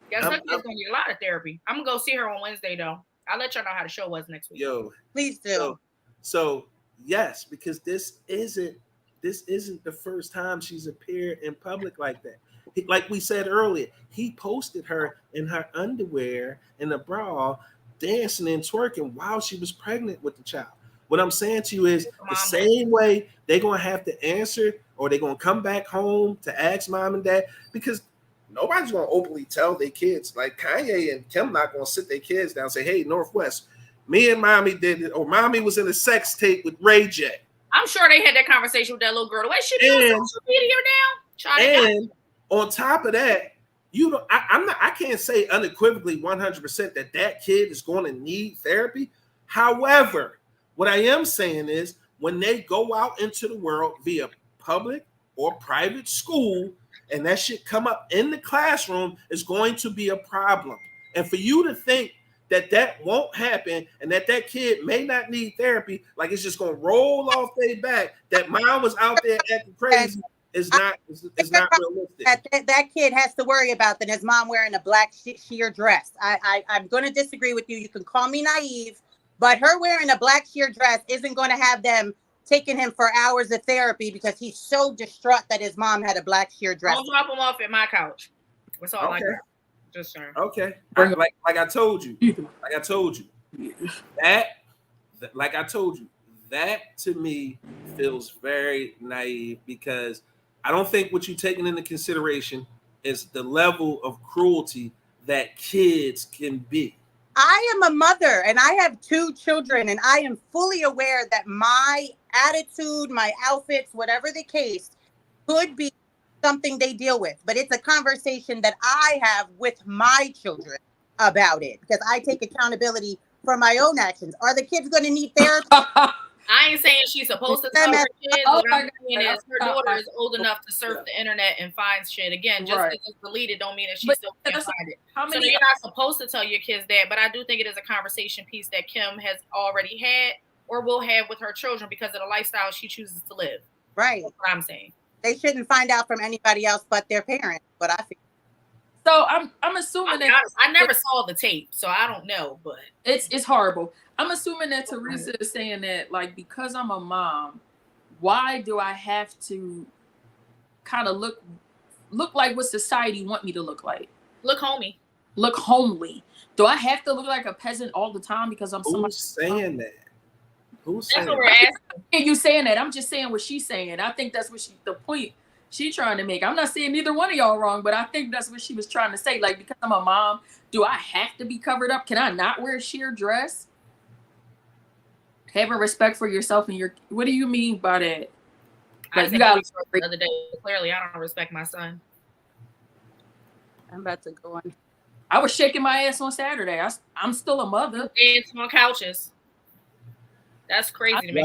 Guess her kid's gonna get a lot of therapy. I'm gonna go see her on Wednesday though. I'll let y'all know how the show was next week. Yo, please do. So yes, because this isn't the first time she's appeared in public like that. Like we said earlier, he posted her in her underwear and a bra, dancing and twerking while she was pregnant with the child. What I'm saying to you is the same way they're going to have to answer, or they're going to come back home to ask mom and dad, because nobody's going to openly tell their kids. Like Kanye and Kim not going to sit their kids down and say, hey, Northwest, me and mommy did it, or mommy was in a sex tape with Ray J. I'm sure they had that conversation with that little girl. The way she be on social media now. And on top of that, I can't say unequivocally 100% that kid is going to need therapy. However, what I am saying is when they go out into the world via public or private school, and that shit come up in the classroom, is going to be a problem. And for you to think that won't happen and that kid may not need therapy, like it's just going to roll off their back, that mom was out there acting crazy, is not realistic. That kid has to worry about that his mom wearing a black sheer dress. I'm going to disagree with you. You can call me naive, but her wearing a black sheer dress isn't going to have them taking him for hours of therapy because he's so distraught that his mom had a black sheer dress. Don't drop him off at my couch. That's all I got. Just saying. Okay. Like I told you. That to me feels very naive, because I don't think what you're taking into consideration is the level of cruelty that kids can be. I am a mother and I have 2 children, and I am fully aware that my attitude, my outfits, whatever the case, could be something they deal with. But it's a conversation that I have with my children about it, because I take accountability for my own actions. Are the kids going to need therapy? I ain't saying she's supposed to tell her kids. What I'm saying is her daughter is old enough to surf the internet and find shit. Again, just because it's deleted don't mean that she still can't find it. So you're not supposed to tell your kids that, but I do think it is a conversation piece that Kim has already had or will have with her children because of the lifestyle she chooses to live. Right. That's what I'm saying. They shouldn't find out from anybody else but their parents. But I feel. So I'm assuming that I never saw the tape, so I don't know, but it's horrible. I'm assuming that Teresa is saying that, like, because I'm a mom, why do I have to kind of look like what society want me to look like? Look homey. Look homely. Do I have to look like a peasant all the time because I'm somebody? Who's saying that? Who's saying that's what we're asking. And you saying that? I'm just saying what she's saying. I think that's what the point she trying to make. I'm not saying neither one of y'all wrong, but I think that's what she was trying to say. Like, because I'm a mom, do I have to be covered up? Can I not wear a sheer dress? Having respect for yourself and your. What do you mean by that? Like, you got the other day. Clearly, I don't respect my son. I'm about to go on. I was shaking my ass on Saturday. I'm still a mother. Dancing on couches. That's crazy to me.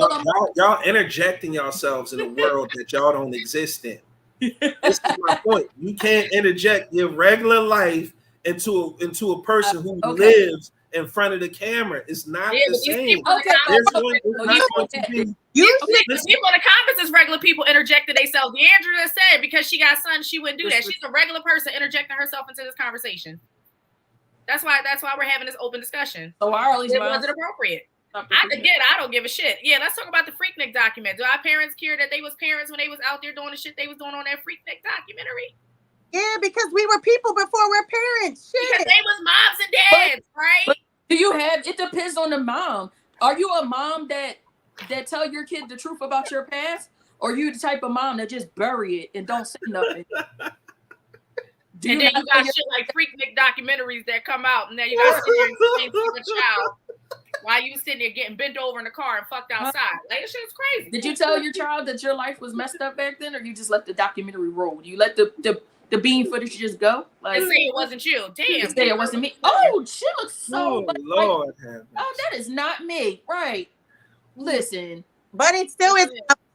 Y'all interjecting yourselves in a world that y'all don't exist in. This is my point. You can't interject your regular life into a person who lives in front of the camera. It's not the same. People in the comments is regular people interjecting themselves. Deandra said because she got sons, she wouldn't do that. She's a regular person interjecting herself into this conversation. That's why we're having this open discussion. So it wasn't appropriate. I don't give a shit. Yeah, let's talk about the Freaknik document. Do our parents care that they was parents when they was out there doing the shit they was doing on that Freaknik documentary? Yeah, because we were people before we're parents. Shit. Because they was moms and dads, right? But do you have? It depends on the mom. Are you a mom that tell your kid the truth about your past, or are you the type of mom that just bury it and don't say nothing? And then you got shit like Freaknik documentaries that come out, and then you got to sit there and explain to the child while you sitting there getting bent over in the car and fucked outside. Like, this shit's crazy. Did you tell your child that your life was messed up back then, or you just let the documentary roll? You let the bean footage just go? Like, and say it wasn't you. Damn. Say it wasn't me. Oh, she looks so. Lord, oh, that is not me. Right. Listen. But it still is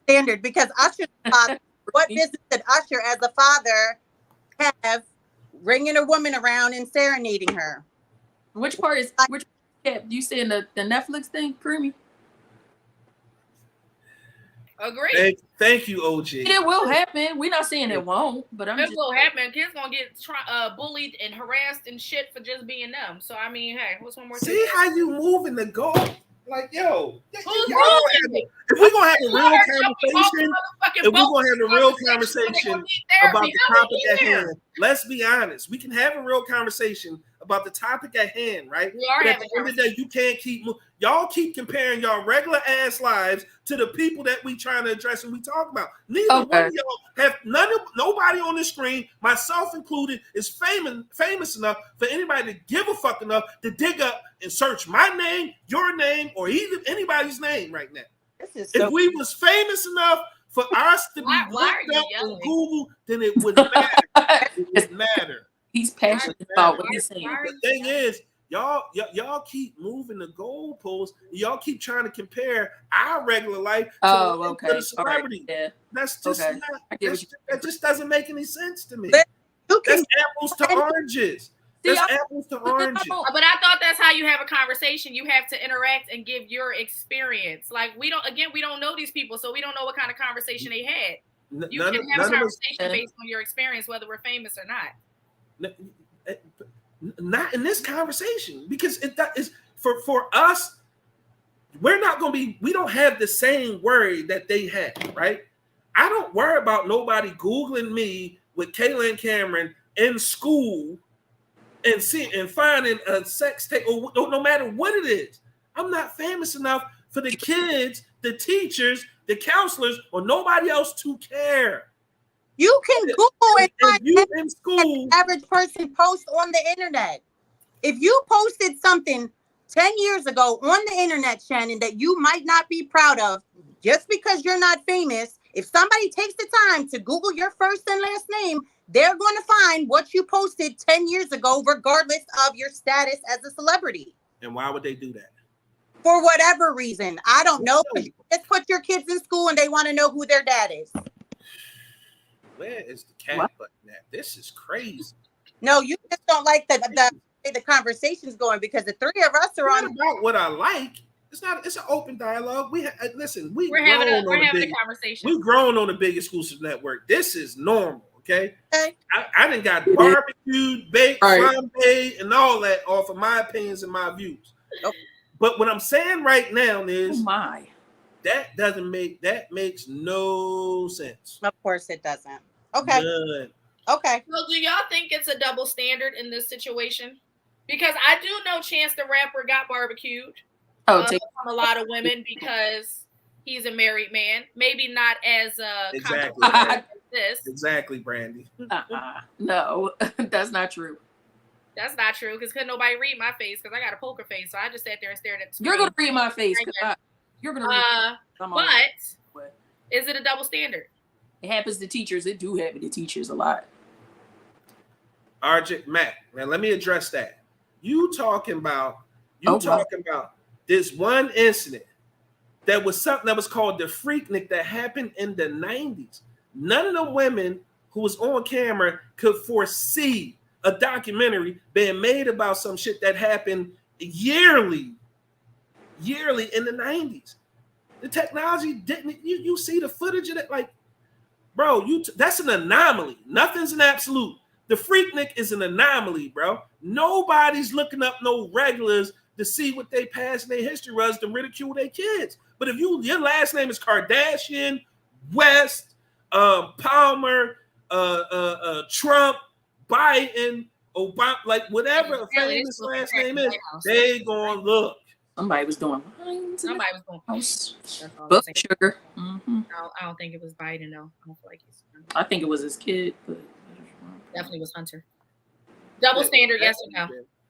standard because Usher's father. What business did Usher, as a father, have bringing a woman around and serenading her? Which part is which? You saying the Netflix thing, Creamy? Agree. Thank you, OG. It will happen. We're not saying it won't, but it will happen. Kids gonna get bullied and harassed and shit for just being them. So I mean, hey, what's one more thing? See how you moving the goal? Like, yo, if we're gonna have a real conversation, about the topic at hand, let's be honest. We can have a real conversation about the topic at hand, right? But at the end of the day, you can't keep y'all keep comparing y'all regular ass lives to the people that we trying to address and we talk about. Neither one of y'all have nobody on the screen, myself included, is famous enough for anybody to give a fuck enough to dig up and search my name, your name, or even anybody's name right now. If we was famous enough for us to be looked up on Google, then it would matter. It would matter. He's passionate about what he's saying. The thing is, y'all keep moving the goalposts. Y'all keep trying to compare our regular life to the celebrity. Right. Yeah. That's just that just doesn't make any sense to me. That's apples to oranges. That's apples to oranges. But I thought that's how you have a conversation. You have to interact and give your experience. Like we don't know these people, so we don't know what kind of conversation they had. You can have a conversation based on your experience, whether we're famous or not. Not in this conversation, because that is for us. We're not going to be. We don't have the same worry that they had, right? I don't worry about nobody Googling me with Kayla and Cameron in school and finding a sex tape or no matter what it is. I'm not famous enough for the kids, the teachers, the counselors, or nobody else to care. You can Google and find you in school. An average person post on the internet. If you posted something 10 years ago on the internet, Shannon, that you might not be proud of, just because you're not famous, if somebody takes the time to Google your first and last name, they're going to find what you posted 10 years ago, regardless of your status as a celebrity. And why would they do that? For whatever reason. I don't know. Just put your kids in school and they want to know who their dad is. Where is the cat button at? This is crazy. No, you just don't like the conversation's going because the three of us are on about what I like. It's not. It's an open dialogue. Listen. We're having a conversation. We've grown on the big exclusive network. This is normal. Okay. I done got barbecued, baked, flambé, and all that off of my opinions and my views. Nope. But what I'm saying right now is, that makes no sense. Of course it doesn't. Okay. None. Okay. Well, do y'all think it's a double standard in this situation? Because I do know Chance the Rapper got barbecued from a lot of women because he's a married man. Maybe not as exactly. This. Exactly, Brandy. No, that's not true. That's not true because couldn't nobody read my face because I got a poker face. So I just sat there and stared at the screen. You're gonna read my face. You're gonna read. But is it a double standard? It happens to teachers. It do happen to teachers a lot. RJ Matt, now let me address that. You talking about this one incident that was something that was called the Freaknik that happened in the 90s. None of the women who was on camera could foresee a documentary being made about some shit that happened yearly in the 90s. The technology didn't. You see the footage of it, like, bro, that's an anomaly. Nothing's an absolute. The Freaknik is an anomaly, bro. Nobody's looking up no regulars to see what they past and their history was to ridicule their kids. But if your last name is Kardashian, West, Palmer, Trump, Biden, Obama, like whatever a famous last name is, they gonna look. Somebody was doing lines. Somebody was doing house. Book sugar. Mm-hmm. I don't think it was Biden though. I don't feel like he's. I think it was his kid, but definitely was Hunter. Double standard, yes or no?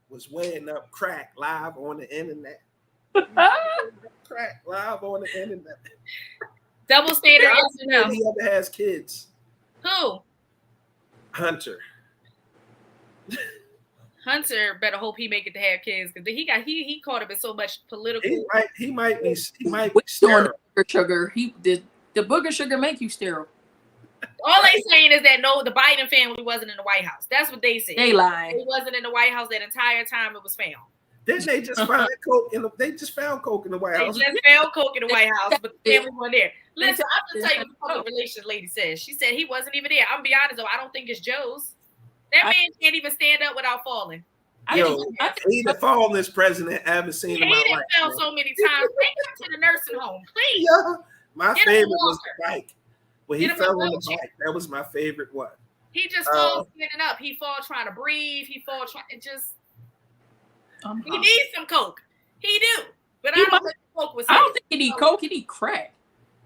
Was weighing up crack live on the internet. Crack live on the internet. Double standard, yes or no? He ever has kids. Who? Hunter. Hunter better hope he make it to have kids because he caught up in so much political. He might be sterile. Sugar. The booger sugar make you sterile. All they saying is that no, the Biden family wasn't in the White House. That's what they said. They lied. It wasn't in the White House that entire time it was found. Didn't they just find coke in they just found coke in the White House? They just found coke in the White House, but the family wasn't there. Listen, I'm gonna tell you what the public relations lady says. She said he wasn't even there. I'm gonna be honest though, I don't think it's Joe's. That man can't even stand up without falling. Yo, he the fallest president I ever seen in my life. He fell so many times. Take him to the nursing home, please. Yeah, my favorite was the bike. When he fell on the bike, that was my favorite one. He just falls standing up. He falls trying to breathe. He falls trying. It just. He needs some coke. He do, but I don't think coke was. I don't think he need coke. He need crack.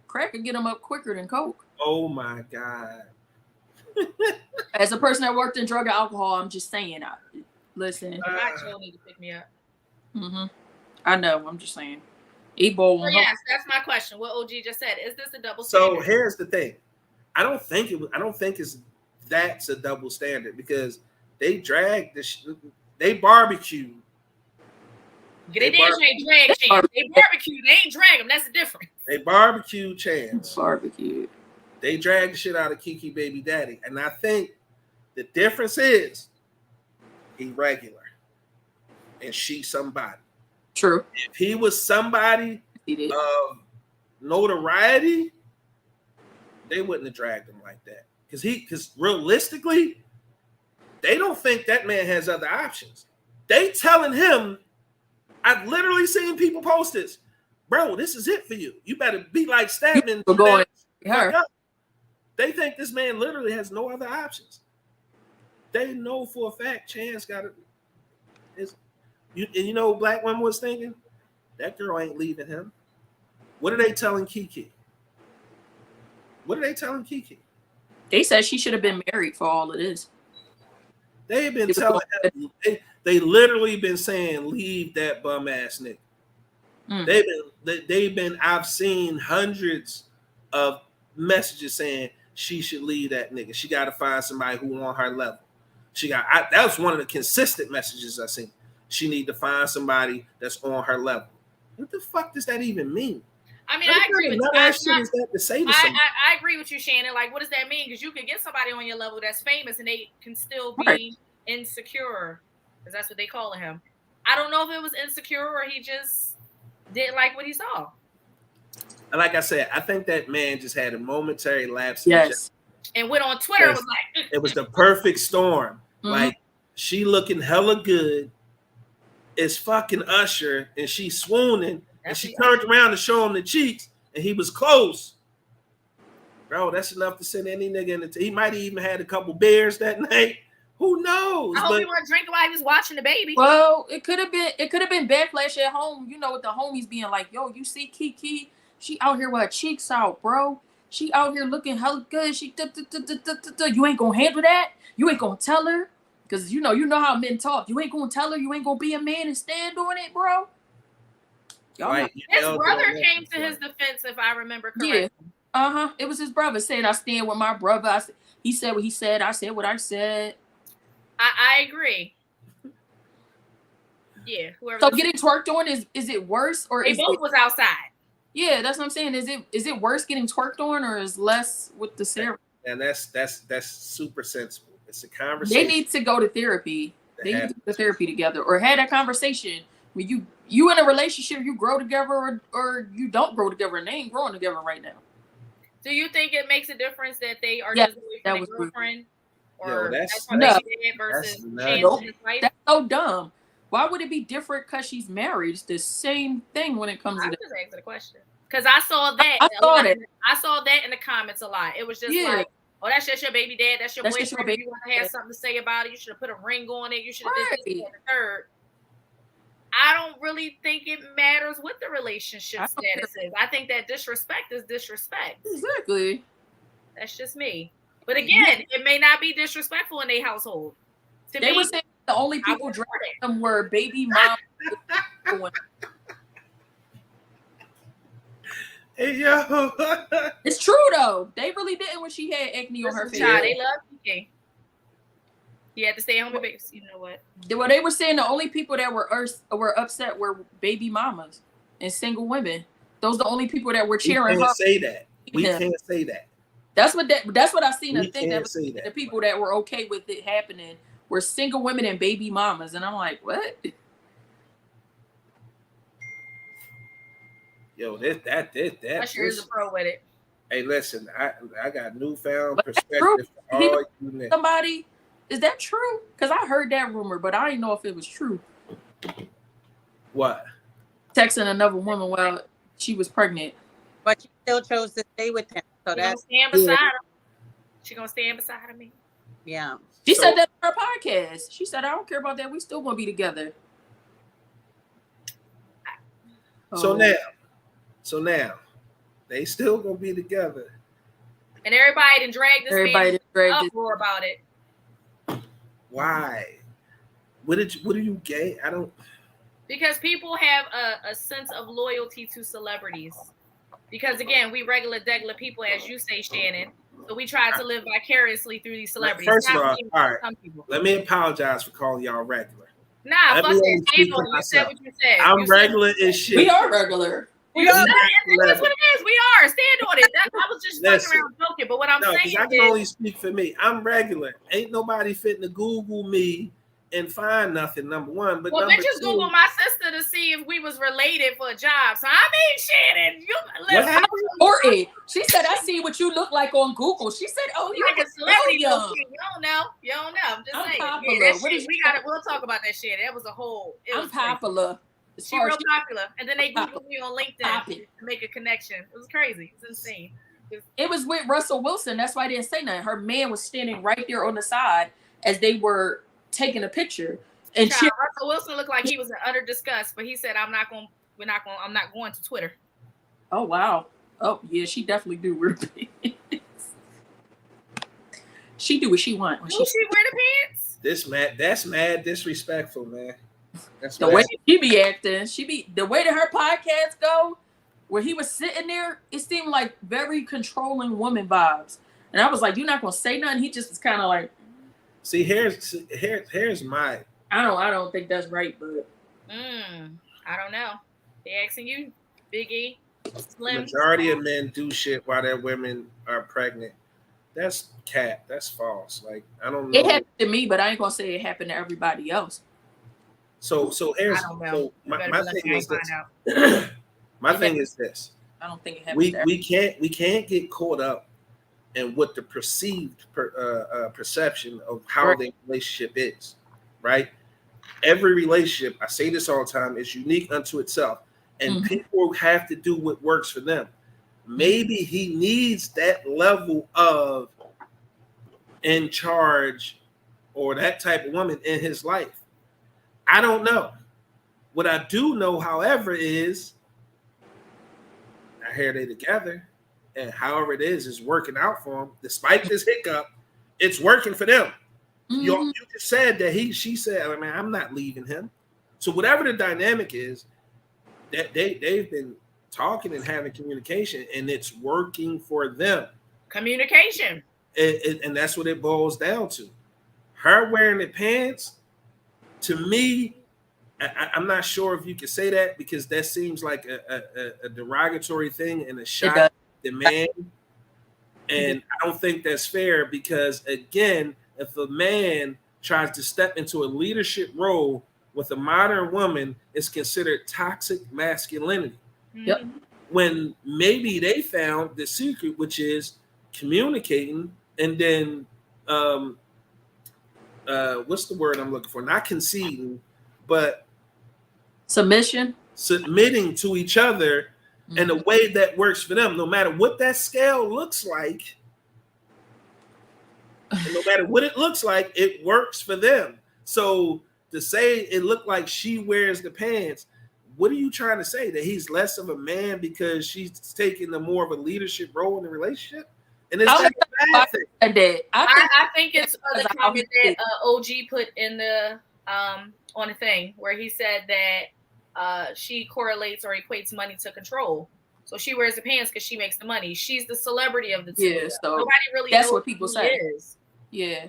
Crack can get him up quicker than coke. Oh my god. As a person that worked in drug and alcohol, I'm just saying. Listen. My Joe need to pick me up. Mm-hmm. I know. I'm just saying. Ebo. So yes, that's my question. What OG just said. Is this a double standard? So here's the thing. I don't think that's a double standard because they dragged they barbecued. They didn't drag Chance. They barbecued. They ain't drag them. That's the difference. They barbecued Chance. Barbecued. They dragged the shit out of KeKe baby daddy. And I think the difference is he regular and she somebody. True. If he was somebody of notoriety, they wouldn't have dragged him like that. Because realistically, they don't think that man has other options. They telling him, I've literally seen people post this. Bro, this is it for you. You better be like Stedman. They think this man literally has no other options. They know for a fact Chance got it. You know what black women was thinking? That girl ain't leaving him. What are they telling KeKe? They said she should have been married for all of this. They've been telling him, they literally been saying, leave that bum ass nigga. They've been, I've seen hundreds of messages saying she should leave that nigga. She got to find somebody who on her level. That was one of the consistent messages I seen. She need to find somebody that's on her level. What the fuck does that even mean? I mean, I agree with you. I agree with you, Shannon. Like, what does that mean? Because you can get somebody on your level that's famous and they can still be insecure, because that's what they call him. I don't know if it was insecure or he just didn't like what he saw. And like I said, I think that man just had a momentary lapse. Yes. And went on Twitter and was like, it was the perfect storm. Mm-hmm. Like, she looking hella good. It's fucking Usher, and she swooning, and she turned around to show him the cheeks, and he was close. Bro, that's enough to send any nigga in the he might have even had a couple beers that night. Who knows? I hope he wasn't drinking while he was watching the baby. Well, it could have been backlash at home. You know, with the homies being like, yo, you see KeKe? She out here with her cheeks out, bro. She out here looking hella good. She you ain't gonna handle that. You ain't gonna tell her, because you know how men talk. You ain't gonna tell her. You ain't gonna be a man and stand on it, bro. Right. His brother came to his defense, if I remember correctly. Yeah. It was his brother saying, I stand with my brother. He said what he said. I said what I said. I agree. Yeah. Whoever. So getting twerked on is it worse, or they both was outside? Yeah, that's what I'm saying. Is it worse getting twerked on, or is less with the ceremony? And that's super sensible. It's a conversation. They need to go to therapy. They need to go to therapy together, or have that conversation when you in a relationship, you grow together, or you don't grow together, and they ain't growing together right now. Do you think it makes a difference that they are just boyfriend and girlfriend? Or that's versus that's so dumb. Why would it be different because she's married? It's the same thing when it comes to that. I'm just asking the question. Because I saw that. I saw that in the comments a lot. It was just like, oh, that's just your baby dad. That's your boyfriend. If you want to have something to say about it, you should have put a ring on it. You should have did this and the third. I don't really think it matters what the relationship status is. I think that disrespect is disrespect. Exactly. That's just me. But again, it may not be disrespectful in their household. They were saying the only people dragging them were baby mom. Hey, yo. It's true though. They really didn't when she had acne on her face. They love KeKe. You had to stay home with babies. You know what? Well, they were saying the only people that were upset were baby mamas and single women. Those are the only people that were cheering her. Say that. We can't say that. That's what I seen. I think that was the people that were okay with it happening were single women and baby mamas, and I'm like, what? Yo, that sure is a pro with it. Hey, listen, I got newfound perspective for all you niggas. Somebody, is that true? Because I heard that rumor, but I didn't know if it was true. What? Texting another woman while she was pregnant. But she still chose to stay with him. So that's stand beside him. She gonna stand beside me. Yeah. She said that on her podcast. She said, I don't care about that. We still gonna be together. So now, they still gonna be together. And everybody done dragged this man uproar about it. Why? What are you gay? I don't. Because people have a sense of loyalty to celebrities. Because again, we regular people, as you say, Shannon. So we try to live vicariously through these celebrities. First of all right. Let me apologize for calling y'all regular. Nah, fuck that. You said what you said. I'm regular as shit. We are regular. That's what it is. We are. Stand on it. I was just fucking around joking. But what I'm saying I can only speak for me. I'm regular. Ain't nobody fitting to Google me and find nothing, number one. But bitches Google my sister to see if we was related for a job. So I mean, Shannon, Courtney, she said, I see what you look like on Google. She said, oh, you like a celebrity. You don't know. I'm just saying. Yeah, we'll talk about that shit. That was a whole. I'm popular. She's real popular. And then they Googled me on LinkedIn to make a connection. It was crazy. It's insane. It was with Russell Wilson. That's why I didn't say nothing. Her man was standing right there on the side as they were taking a picture. And Russell Wilson looked like he was in utter disgust, but he said, I'm not going to Twitter. Oh, wow. Oh, yeah, she definitely do wear pants. She do what she want. She wear the pants? That's mad disrespectful, man. That's the way she be acting. The way that her podcast go, where he was sitting there, it seemed like very controlling woman vibes. And I was like, you're not going to say nothing? He just was kind of like, see, here's my. I don't think that's right, but. I don't know. They asking you, Big E, Slim. Majority of men do shit while their women are pregnant. That's cat. That's false. Like, I don't know. It happened to me, but I ain't gonna say it happened to everybody else. So here's my thing is this. My thing is this. I don't think it happened. We can't get caught up in what the perceived perception of how the relationship is, right? Every relationship, I say this all the time, is unique unto itself, and people have to do what works for them. Maybe he needs that level of in charge or that type of woman in his life. I don't know. What I do know, however, is I hear they together. and however it is working out for him. Despite this hiccup, it's working for them. You just said that she said, I mean, I'm not leaving him. So whatever the dynamic is, that they've been talking and having communication, and it's working for them. Communication. And that's what it boils down to. Her wearing the pants, to me, I'm not sure if you can say that, because that seems like a derogatory thing and a shot at the man. And I don't think that's fair, because, again, if a man tries to step into a leadership role with a modern woman, it's considered toxic masculinity. Yep. When maybe they found the secret, which is communicating, and then what's the word I'm looking for? Not conceding, but submitting to each other in a way that works for them, no matter what that scale looks like. And no matter what it looks like, it works for them. So to say it looked like she wears the pants, what are you trying to say? That he's less of a man because she's taking the more of a leadership role in the relationship? And it's that a bad thing? I think it's the comment that OG put in the on a thing where he said that she correlates or equates money to control. So she wears the pants because she makes the money. She's the celebrity of the two. Yeah, so nobody really that's knows what people who say. he is. Yeah.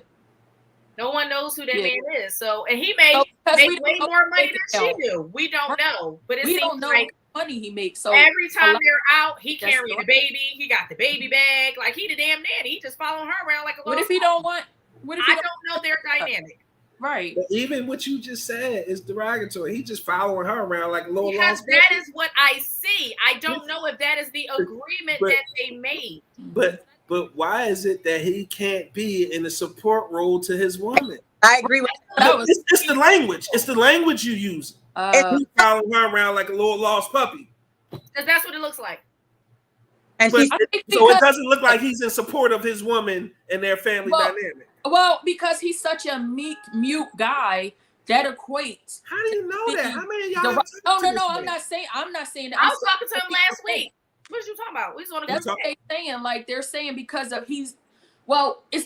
No one knows who that man is. So, and he may make way more money than she do. We don't know. But it seems like money he makes. So every time they're out, he carrying the baby. He got the baby bag. Like, he the damn nanny. He just following her around like a little. What if he don't want? What if I don't know their dynamic. Right. But even what you just said is derogatory. He just following her around like a little. Because that is what I see. I don't know if that is the agreement that they made. But why is it that he can't be in a support role to his woman? I agree with that. It's the language. It's the language you use. He's following her around like a little lost puppy. Because that's what it looks like. And so it doesn't look like he's in support of his woman and their family dynamic. Well, because he's such a meek, mute guy, that equates. How do you know that? How many of y'all? No. I'm not saying that. I was talking to him last week. What are you talking about? That's what they're saying. Like, they're saying because of it's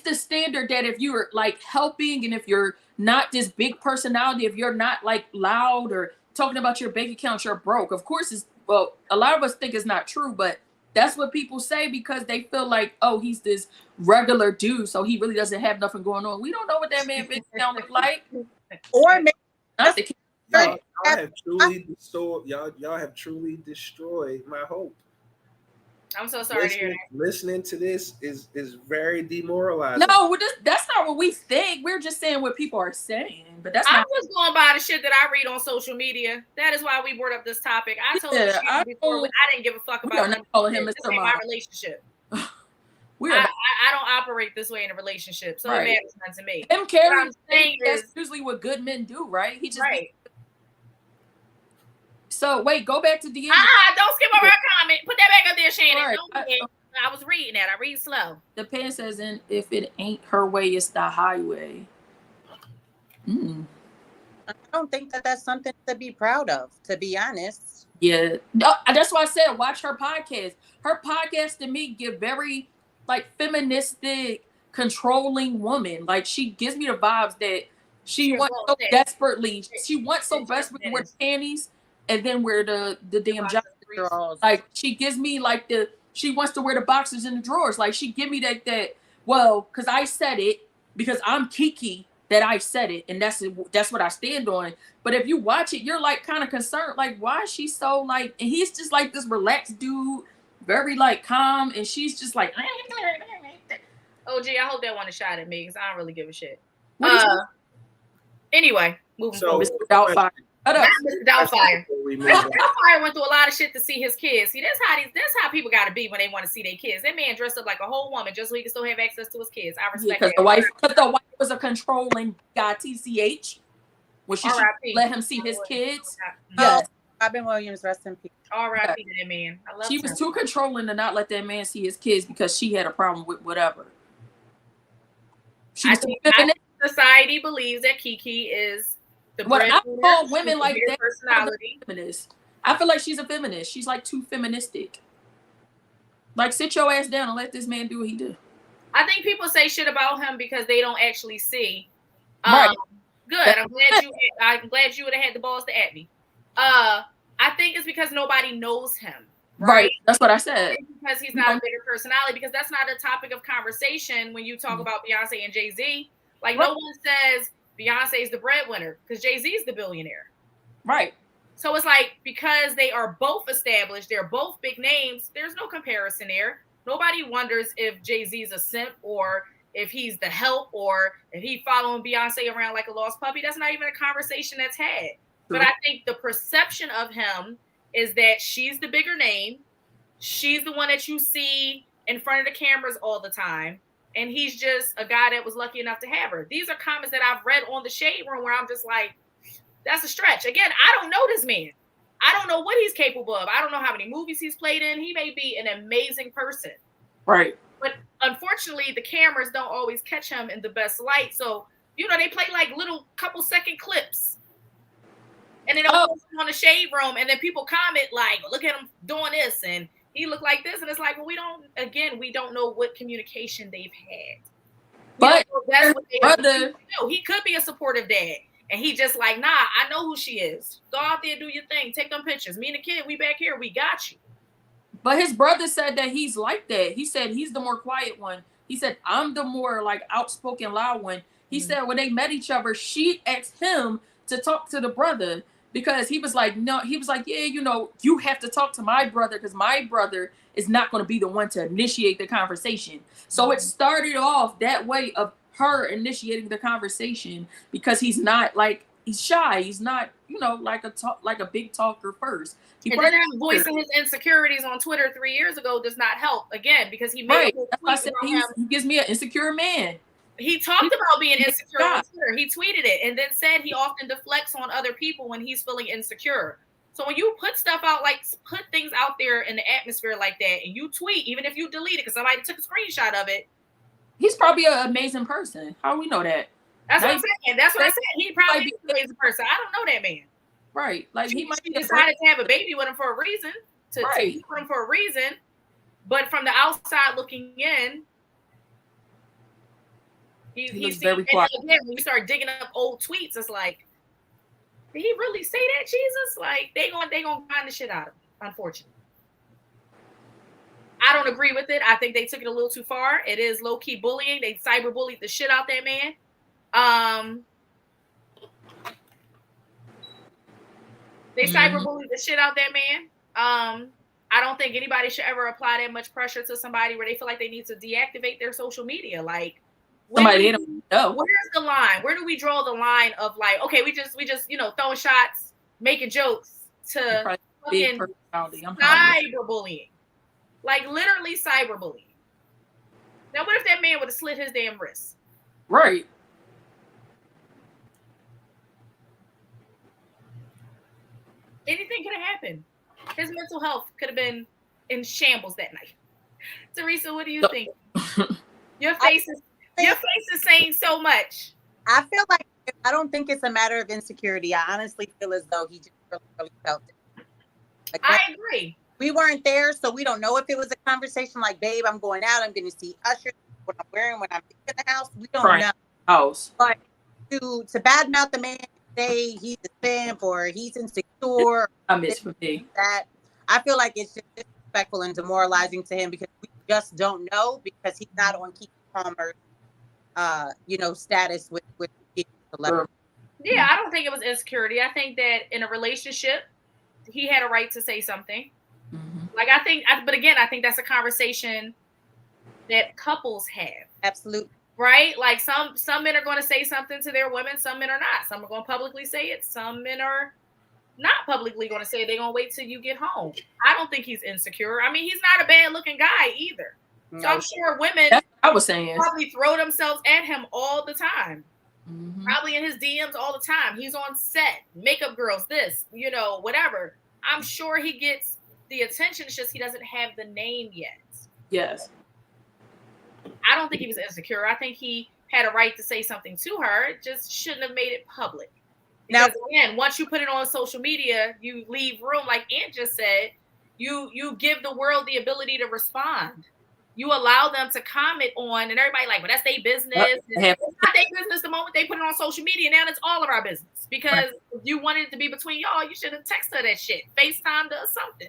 the standard that if you're like helping and if you're not this big personality, if you're not like loud or talking about your bank account, you're broke. Of course, a lot of us think it's not true, but that's what people say because they feel like, oh, he's this regular dude, so he really doesn't have nothing going on. We don't know what that man bank account look like. Or maybe y'all have truly destroyed my hope. I'm so sorry to hear that. Listening to this is very demoralizing. No, that's not what we think. We're just saying what people are saying. But I'm just going by the shit that I read on social media. That is why we brought up this topic. I told you before, I didn't give a fuck about not calling him Mr. my relationship. I don't operate this way in a relationship, so it matters not to me. Him carrying that's usually what good men do, right? He just So wait, go back to the don't skip over our comment. Put that back up there, Shannon. I was reading that. I read slow. The pen says, "And if it ain't her way, it's the highway." I don't think that that's something to be proud of, to be honest. Yeah, no, that's why I said watch her podcast. Her podcast to me give very like feministic, controlling woman. Like she gives me the vibes that she wants so desperately. She wants so desperately to wear panties and then wear the damn drawers. Like she gives me like she wants to wear the boxers in the drawers. Like she give me that because I said it because I'm KeKe. That I said it, and that's what I stand on. But if you watch it, you're like kind of concerned, like why is she so like? And he's just like this relaxed dude, very like calm, and she's just like. Oh, gee, I hope that one a shot at me because I don't really give a shit. Anyway, moving forward. Mr. Doubtfire. Mr. Doubtfire. Doubtfire went through a lot of shit to see his kids. See, that's how people got to be when they want to see their kids. That man dressed up like a whole woman just so he can still have access to his kids. I respect that. Because the wife was a controlling guy, TCH. When she let him see his kids. Yes. Robin Williams, rest in peace. R.I.P. to that man. I love She was too controlling to not let that man see his kids because she had a problem with whatever. I think society believes that KeKe is I call women like that personality. Feminist. I feel like she's a feminist. She's like too feministic. Like, sit your ass down and let this man do what he do. I think people say shit about him because they don't actually see. Right. Good. I'm glad you would have had the balls to at me. I think it's because nobody knows him. Right. That's what I said. Because he's not a bigger personality. Because that's not a topic of conversation when you talk about Beyonce and Jay-Z. Like, no one says Beyonce is the breadwinner because Jay-Z is the billionaire. Right. So it's like, because they are both established, they're both big names, there's no comparison there. Nobody wonders if Jay-Z's a simp or if he's the help or if he following Beyonce around like a lost puppy. That's not even a conversation that's had. But I think the perception of him is that she's the bigger name. She's the one that you see in front of the cameras all the time. And he's just a guy that was lucky enough to have her. These are comments that I've read on the Shade Room where I'm just like, that's a stretch. Again, I don't know this man. I don't know what he's capable of. I don't know how many movies he's played in. He may be an amazing person. Right. But unfortunately, the cameras don't always catch him in the best light. So, they play like little couple second clips. And then they'll post him on the Shade Room, and then people comment like, look at him doing this, and he looked like this. And it's like, well, we don't know what communication they've had. But that's what he could be a supportive dad. And he just like, nah, I know who she is. Go out there, do your thing. Take them pictures. Me and the kid, we back here. We got you. But his brother said that he's like that. He said he's the more quiet one. He said, I'm the more like outspoken, loud one. He said when they met each other, she asked him to talk to the brother because he was like, no, he was like, yeah, you have to talk to my brother because my brother is not going to be the one to initiate the conversation. So it started off that way of her initiating the conversation because he's not like, he's shy. He's not, like a big talker first. And then voicing his insecurities on Twitter 3 years ago does not help again because he made he gives me an insecure man. He talked about being insecure on Twitter. He tweeted it and then said he often deflects on other people when he's feeling insecure. So when you put stuff out, like put things out there in the atmosphere like that, and you tweet, even if you delete it because somebody took a screenshot of it, he's probably an amazing person. How do we know that? That's what I'm saying. That's what I said. He probably is an amazing person. I don't know that man. Right. Like he might decided to have a baby with him for a reason. To be with him for a reason. But from the outside looking in, he's very quiet. Again, when you start digging up old tweets, it's like, did he really say that, Jesus? Like they gonna find the shit out of him, unfortunately. I don't agree with it. I think they took it a little too far. It is low-key bullying. They cyberbullied the shit out that man. They cyberbullied the shit out that man. I don't think anybody should ever apply that much pressure to somebody where they feel like they need to deactivate their social media. Like, somebody don't know. Where's the line? Where do we draw the line of like, okay, we just throwing shots, making jokes to fucking cyberbullying, like literally cyberbullying. Now, what if that man would have slit his damn wrist? Right. Anything could have happened. His mental health could have been in shambles that night. Teresa, what do you think? Your face is saying so much. I feel like I don't think it's a matter of insecurity. I honestly feel as though he just really felt it. Like, I agree. We weren't there, so we don't know if it was a conversation like, babe, I'm going out, I'm going to see Usher, what I'm wearing when I'm in the house. We don't know. But to badmouth the man, say he's a simp or he's insecure. That I feel like it's just disrespectful and demoralizing to him because we just don't know because he's not on KeKe Palmer's status with celebrity. Yeah, I don't think it was insecurity. I think that in a relationship, he had a right to say something. Like I think that's a conversation that couples have. Absolutely. Right? Like some men are going to say something to their women, some men are not. Some are going to publicly say it. Some men are not publicly going to say it. They're going to wait till you get home. I don't think he's insecure. I mean, he's not a bad looking guy either. No. So I'm sure women probably throw themselves at him all the time. Probably in his DMs all the time. He's on set, makeup girls, this, whatever. I'm sure he gets the attention. It's just he doesn't have the name yet. Yes. I don't think he was insecure. I think he had a right to say something to her. It just shouldn't have made it public. Because again, once you put it on social media, you leave room, like Aunt just said, You give the world the ability to respond. You allow them to comment on, and everybody like, well, that's their business. It's not their business the moment they put it on social media. Now it's all of our business. Because if you wanted it to be between y'all, you should have texted her that shit. FaceTime does something.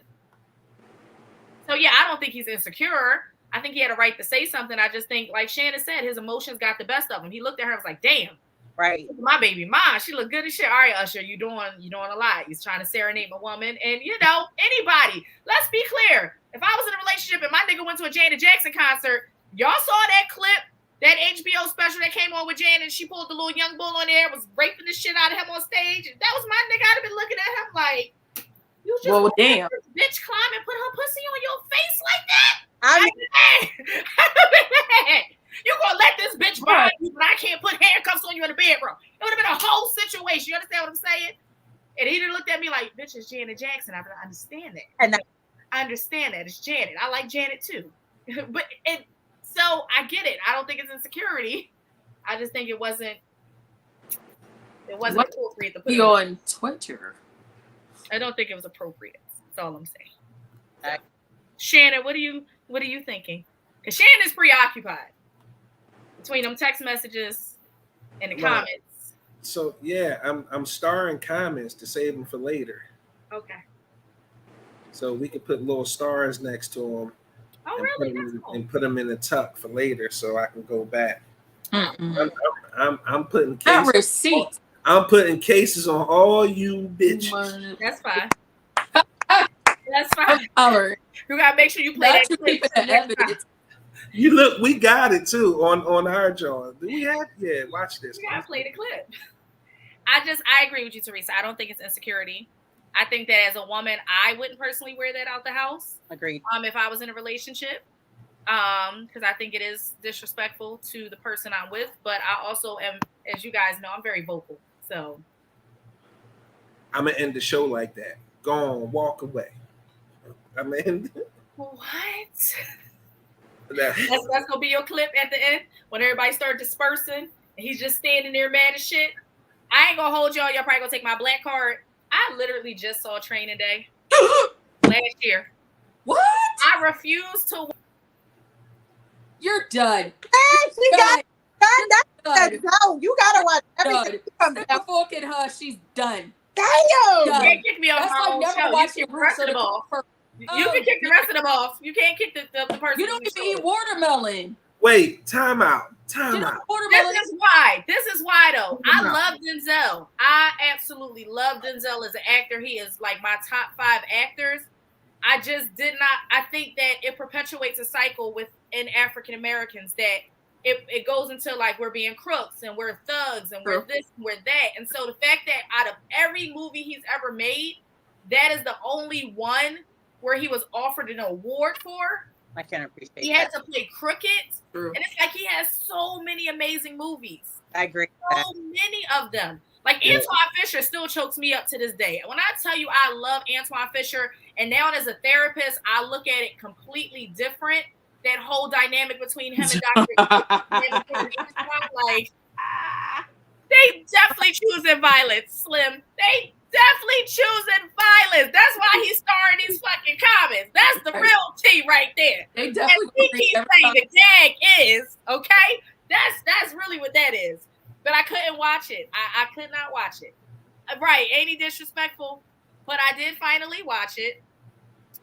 So yeah, I don't think he's insecure. I think he had a right to say something. I just think, like Shannon said, his emotions got the best of him. He looked at her and was like, damn. Right. My baby mom, she look good as shit. All right, Usher, you doing a lot. He's trying to serenade my woman. And anybody, let's be clear. If I was in a relationship and my nigga went to a Janet Jackson concert, y'all saw that clip, that HBO special that came on with Janet, and she pulled the little young bull on there, was raping the shit out of him on stage. If that was my nigga, I'd have been looking at him like, you just let this bitch climb and put her pussy on your face like that? You gonna let this bitch buy you, but I can't put handcuffs on you in the bedroom. It would have been a whole situation. You understand what I'm saying? And he didn't look at me like, bitch, it's Janet Jackson. I understand that. And I understand that. It's Janet. I like Janet too. So I get it. I don't think it's insecurity. I just think it wasn't appropriate to put it on Twitter. I don't think it was appropriate. That's all I'm saying. Shannon, what are you thinking? Because Shannon is preoccupied between them text messages and the comments. So yeah, I'm starring comments to save them for later. Okay. So we could put little stars next to them. Oh, really? That's cool. And put them in the tuck for later, so I can go back. I'm putting cases. I'm putting cases on all you bitches. That's fine. That's fine. You gotta make sure you play that clip. You look, we got it too on our jaw. Do we have? Yeah, watch this. We gotta play the clip. I agree with you, Teresa. I don't think it's insecurity. I think that as a woman, I wouldn't personally wear that out the house. Agreed. If I was in a relationship, because I think it is disrespectful to the person I'm with. But I also am, as you guys know, I'm very vocal. So I'm gonna end the show like that. Go on, walk away. I'm gonna end. What? That's gonna be your clip at the end when everybody starts dispersing and he's just standing there mad as shit. I ain't gonna hold y'all. Y'all probably gonna take my black card. I literally just saw Training Day last year. What? I refuse to. You're done. Hey, she got done. No, you gotta watch everything. Stop fucking her. She's done. Damn. You can't kick me off my own show. You kick the rest of them off. You can kick the rest of them off. You can't kick the person. You don't even eat watermelon. Wait, time out. Time out. This is why though. I love Denzel. I absolutely love Denzel as an actor. He is like my top 5 actors. I just did not. I think that it perpetuates a cycle within African Americans that it goes into like we're being crooks and we're thugs and we're this and we're that. And so the fact that out of every movie he's ever made, that is the only one where he was offered an award for. I can't appreciate He had to play crooked. And it's like he has so many amazing movies. I agree. So many of them. Like Antoine Fisher still chokes me up to this day. When I tell you I love Antoine Fisher, and now as a therapist, I look at it completely different. That whole dynamic between him and Dr. like, they definitely choosing violence, Slim. They definitely choosing violence. That's why he's starring these fucking comments. That's the real tea right there. They definitely and he keeps saying the gag is, okay? That's really what that is. But I couldn't watch it. I could not watch it. Right, ain't he disrespectful? But I did finally watch it.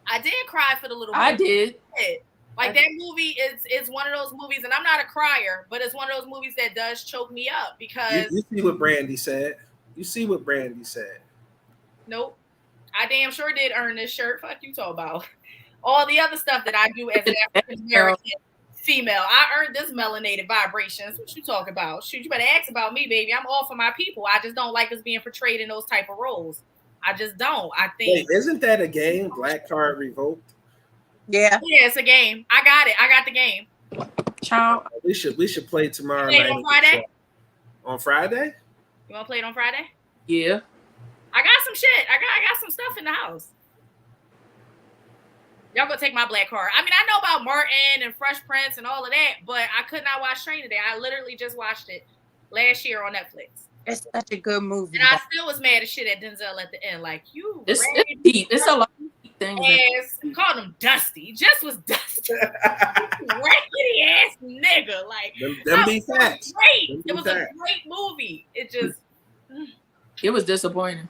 I did cry for the little boy. I did. Like that movie is one of those movies, and I'm not a crier, but it's one of those movies that does choke me up because you see what Brandy said. Nope. I damn sure did earn this shirt. Fuck you talk about. All the other stuff that I do as an African American female. I earned this melanated vibrations. What you talk about? Shoot, you better ask about me, baby. I'm all for my people. I just don't like us being portrayed in those type of roles. I just don't. I think. Wait, isn't that a game? Black Card Revoked? Yeah. Yeah, it's a game. I got it. I got the game. Ciao. We should play tomorrow night. On Friday? On Friday? You want to play it on Friday? Yeah. I got some shit. I got some stuff in the house. Y'all go take my black card. I mean, I know about Martin and Fresh Prince and all of that, but I could not watch Training Day. I literally just watched it last year on Netflix. It's such a good movie. And I still was mad as shit at Denzel at the end. Like, you it's deep. It's a lot. things. Called him Dusty. Just was Dusty. Raggedy ass nigga. Like them be facts. Great. It was a great movie. It was disappointing.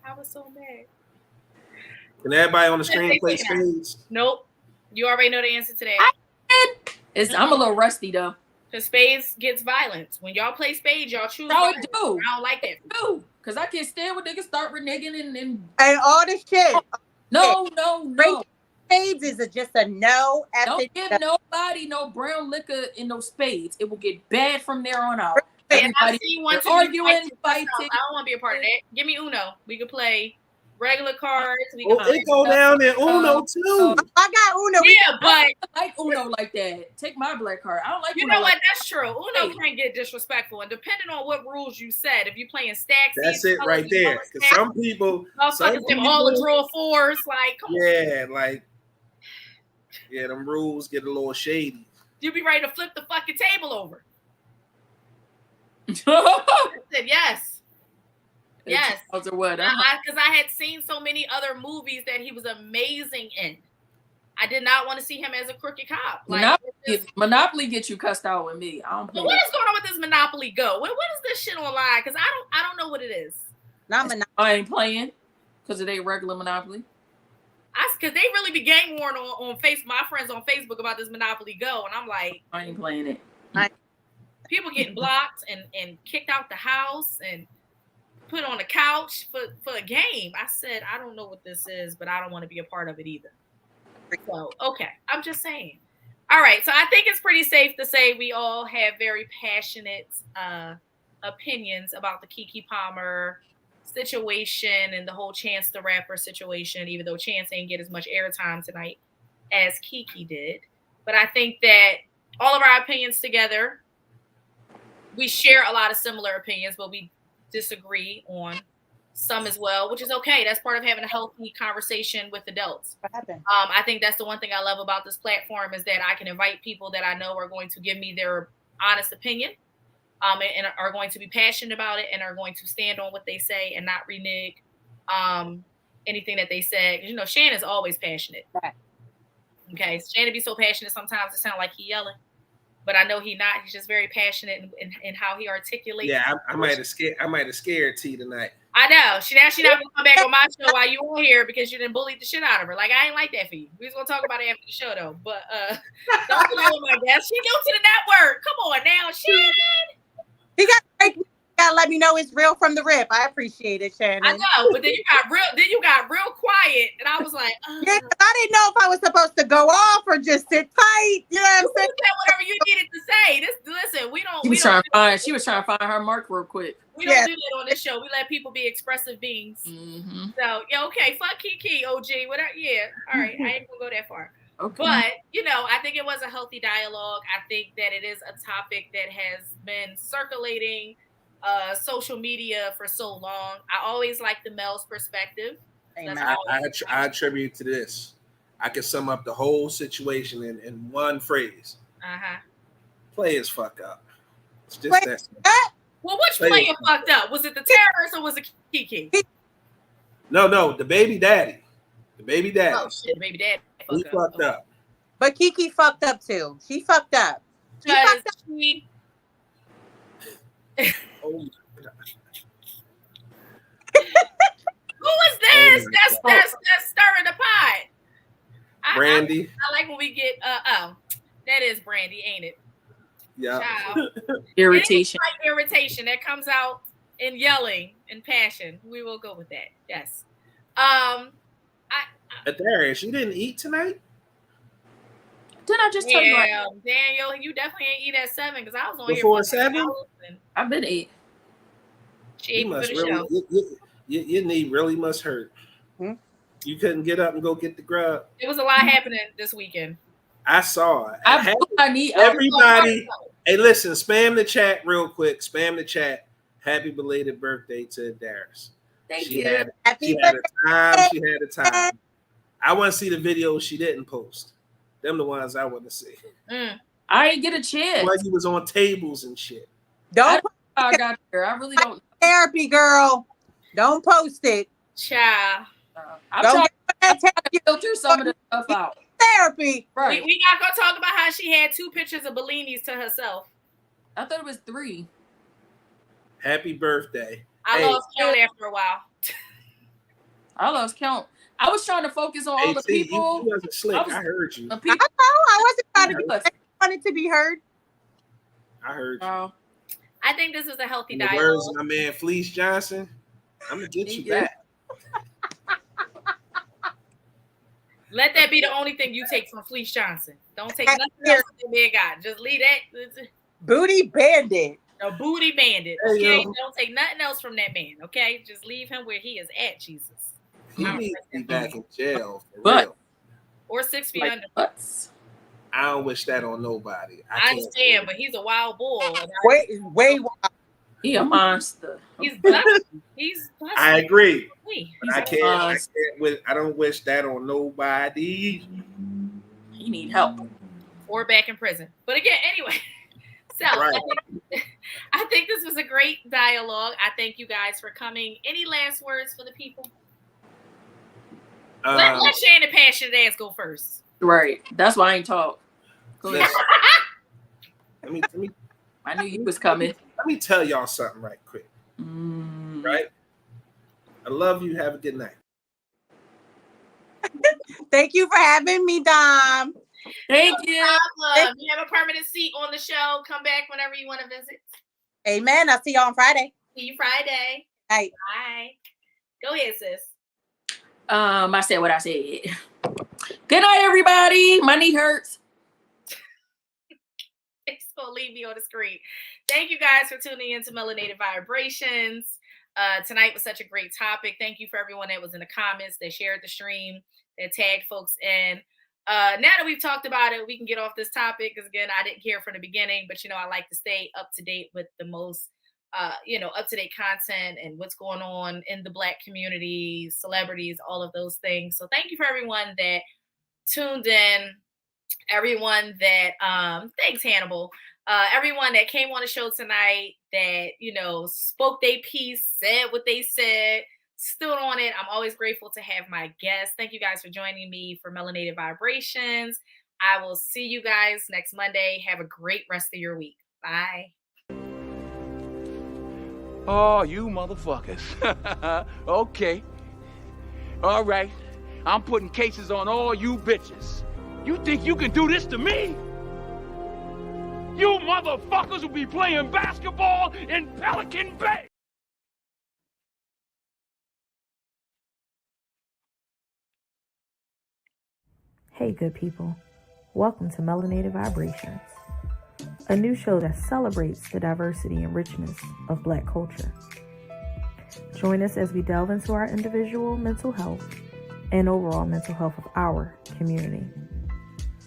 I was so mad. Can everybody on the screen play spades? Nope. You already know the answer to that. I'm a little rusty though. Because spades gets violence. When y'all play spades, y'all choose. I do. I don't like that. Do. Because I can't stand when niggas start reneging and all this shit. No. Spades is just a no. Don't give nobody no brown liquor in those spades. It will get bad from there on out. Everybody arguing, fighting. I don't want to be a part of that. Give me Uno. We could play regular cards. It go down in Uno too. I got Uno. Yeah, but I like Uno like that. Take my black card. I don't like. You Uno know what? like That's true. Uno can get disrespectful, and depending on what rules you set, if you playing stacks, that's it right there. Because some people all the draw fours, like come on. Them rules get a little shady. You be ready to flip the fucking table over. I said yes. Yes. Or what? Because I had seen so many other movies that he was amazing in. I did not want to see him as a crooked cop. Like Monopoly gets you cussed out with me. I don't play. What is going on with this Monopoly Go? What is this shit online? Because I don't know what it is. Not Monopoly. I ain't playing because it ain't regular Monopoly. Because they really be gang warring on Facebook. My friends on Facebook about this Monopoly Go, and I'm like, I ain't playing it. People getting blocked and kicked out the house and put on the couch for a game. I said, I don't know what this is, but I don't want to be a part of it either. So, okay. I'm just saying. All right. So I think it's pretty safe to say we all have very passionate opinions about the KeKe Palmer situation and the whole Chance the Rapper situation, even though Chance ain't get as much airtime tonight as KeKe did. But I think that all of our opinions together, we share a lot of similar opinions, but we disagree on some as well, which is okay. That's part of having a healthy conversation with adults. What happened? I think that's the one thing I love about this platform is that I can invite people that I know are going to give me their honest opinion, and are going to be passionate about it and are going to stand on what they say and not renege anything that they said. Because, you know, Shannon's always passionate. Right. Okay, Shannon be so passionate sometimes it sounds like he yelling. But I know he's not. He's just very passionate in how he articulates. Yeah, I might have scared T tonight. I know. She not gonna come back on my show while you on here because you didn't bully the shit out of her. Like, I ain't like that for you. We was gonna talk about it after the show though. But don't bully my guest. She new to the network. Come on now, Shannon. He gotta let me know it's real from the rip. I appreciate it, Shannon. I know, but then you got real quiet, and I was like, yeah, I didn't know if I was supposed to go off or just sit tight. You know what I'm saying? Whatever you needed to say. Listen, we don't. She was trying to find her mark real quick. We don't do that on this show. We let people be expressive beings. Mm-hmm. So yeah, okay, fuck KeKe, OG, whatever. Yeah, all right, I ain't gonna go that far. Okay. But you know, I think it was a healthy dialogue. I think that it is a topic that has been circulating social media for so long. I always like the male's perspective. I attribute to this. I can sum up the whole situation in one phrase. Players fuck up. It's just that. Well, which player fucked up? Was it the terrorist or was it KeKe? No, the baby daddy. The baby daddy. Oh shit, the baby daddy. He fucked up. But KeKe fucked up too. She fucked up. Oh my God. Who is this? That's stirring the pot. Brandy. I like when we get that is Brandy, ain't it? Yeah. Irritation. Irritation that comes out in yelling and passion. We will go with that. Yes. Adairess, you didn't eat tonight? Didn't I just tell you? Daniel, you definitely ain't eat at 7 because I was on before here 7. I've been 8. She ate for the show. Your knee really must hurt. You couldn't get up and go get the grub. It was a lot happening this weekend. I saw it. Everybody. Hey, listen, spam the chat real quick. Spam the chat. Happy belated birthday to Adairess. Thank she you. Had a time. I want to see the videos she didn't post. Them the ones I want to see. I didn't get a chance. Like he was on tables and shit. Don't. I got there. I really don't. Therapy, girl. Don't post it. Child. I'm Don't trying get that to filter some of the stuff out. therapy. Right. We not gonna talk about how she had 2 pictures of Bellinis to herself. I thought it was 3. Happy birthday. I lost count after a while. I lost count. I was trying to focus on all the people. You wasn't slick. I heard you. The I people. know. I wasn't trying to be. I wanted to be heard. I heard you. I think this is a healthy In the dialogue. words of my man Fleece Johnson, I'm gonna get you back. Let that be the only thing you take from Fleece Johnson. Don't take nothing else that man got. Just leave that. Booty bandit. A booty bandit. Hey, Okay, yo. don't take nothing else from that man. Okay, just leave him where he is at. Jesus. He needs to be back in jail for But- real. Or 6 feet Like under. butts. I don't wish that on nobody. I understand, but he's a wild bull. And Way. He a monster. he's busted. He's busted. I agree. Hey, But I don't wish that on nobody. He need help. or back in prison. But again, anyway. So Right. I think this was a great dialogue. I thank you guys for coming. Any last words for the people? Let Shannon Passionate Ass go first. Right. That's why I ain't talk. Go ahead. Let me I knew you was coming. let me tell y'all something right quick. Right? I love you. Have a good night. Thank you for having me, Dom. Thank you. Problem. You have a permanent seat on the show. Come back whenever you want to visit. Amen. I'll see you on Friday. See you Friday. Bye. Bye. Go ahead, sis. I said what I said. Good night, everybody. My knee hurts. It's gonna leave me on the screen. Thank you guys for tuning in to Melanated Vibrations. Tonight was such a great topic. Thank you for everyone that was in the comments, that shared the stream, that tagged folks in. Now that we've talked about it, we can get off this topic because again, I didn't care from the beginning, but I like to stay up to date with the most up-to-date content and what's going on in the Black community, celebrities, all of those things. So thank you for everyone that tuned in, everyone that thanks Hannibal, everyone that came on the show tonight that spoke their piece, said what they said, stood on it. I'm always grateful to have my guests. Thank you guys for joining me for Melanated Vibrations. I will see you guys next Monday. Have a great rest of your week. Bye. Oh, you motherfuckers. Okay. All right. I'm putting cases on all you bitches. You think you can do this to me? You motherfuckers will be playing basketball in Pelican Bay. Hey, good people. Welcome to Melanated Vibrations, a new show that celebrates the diversity and richness of Black culture. Join us as we delve into our individual mental health and overall mental health of our community.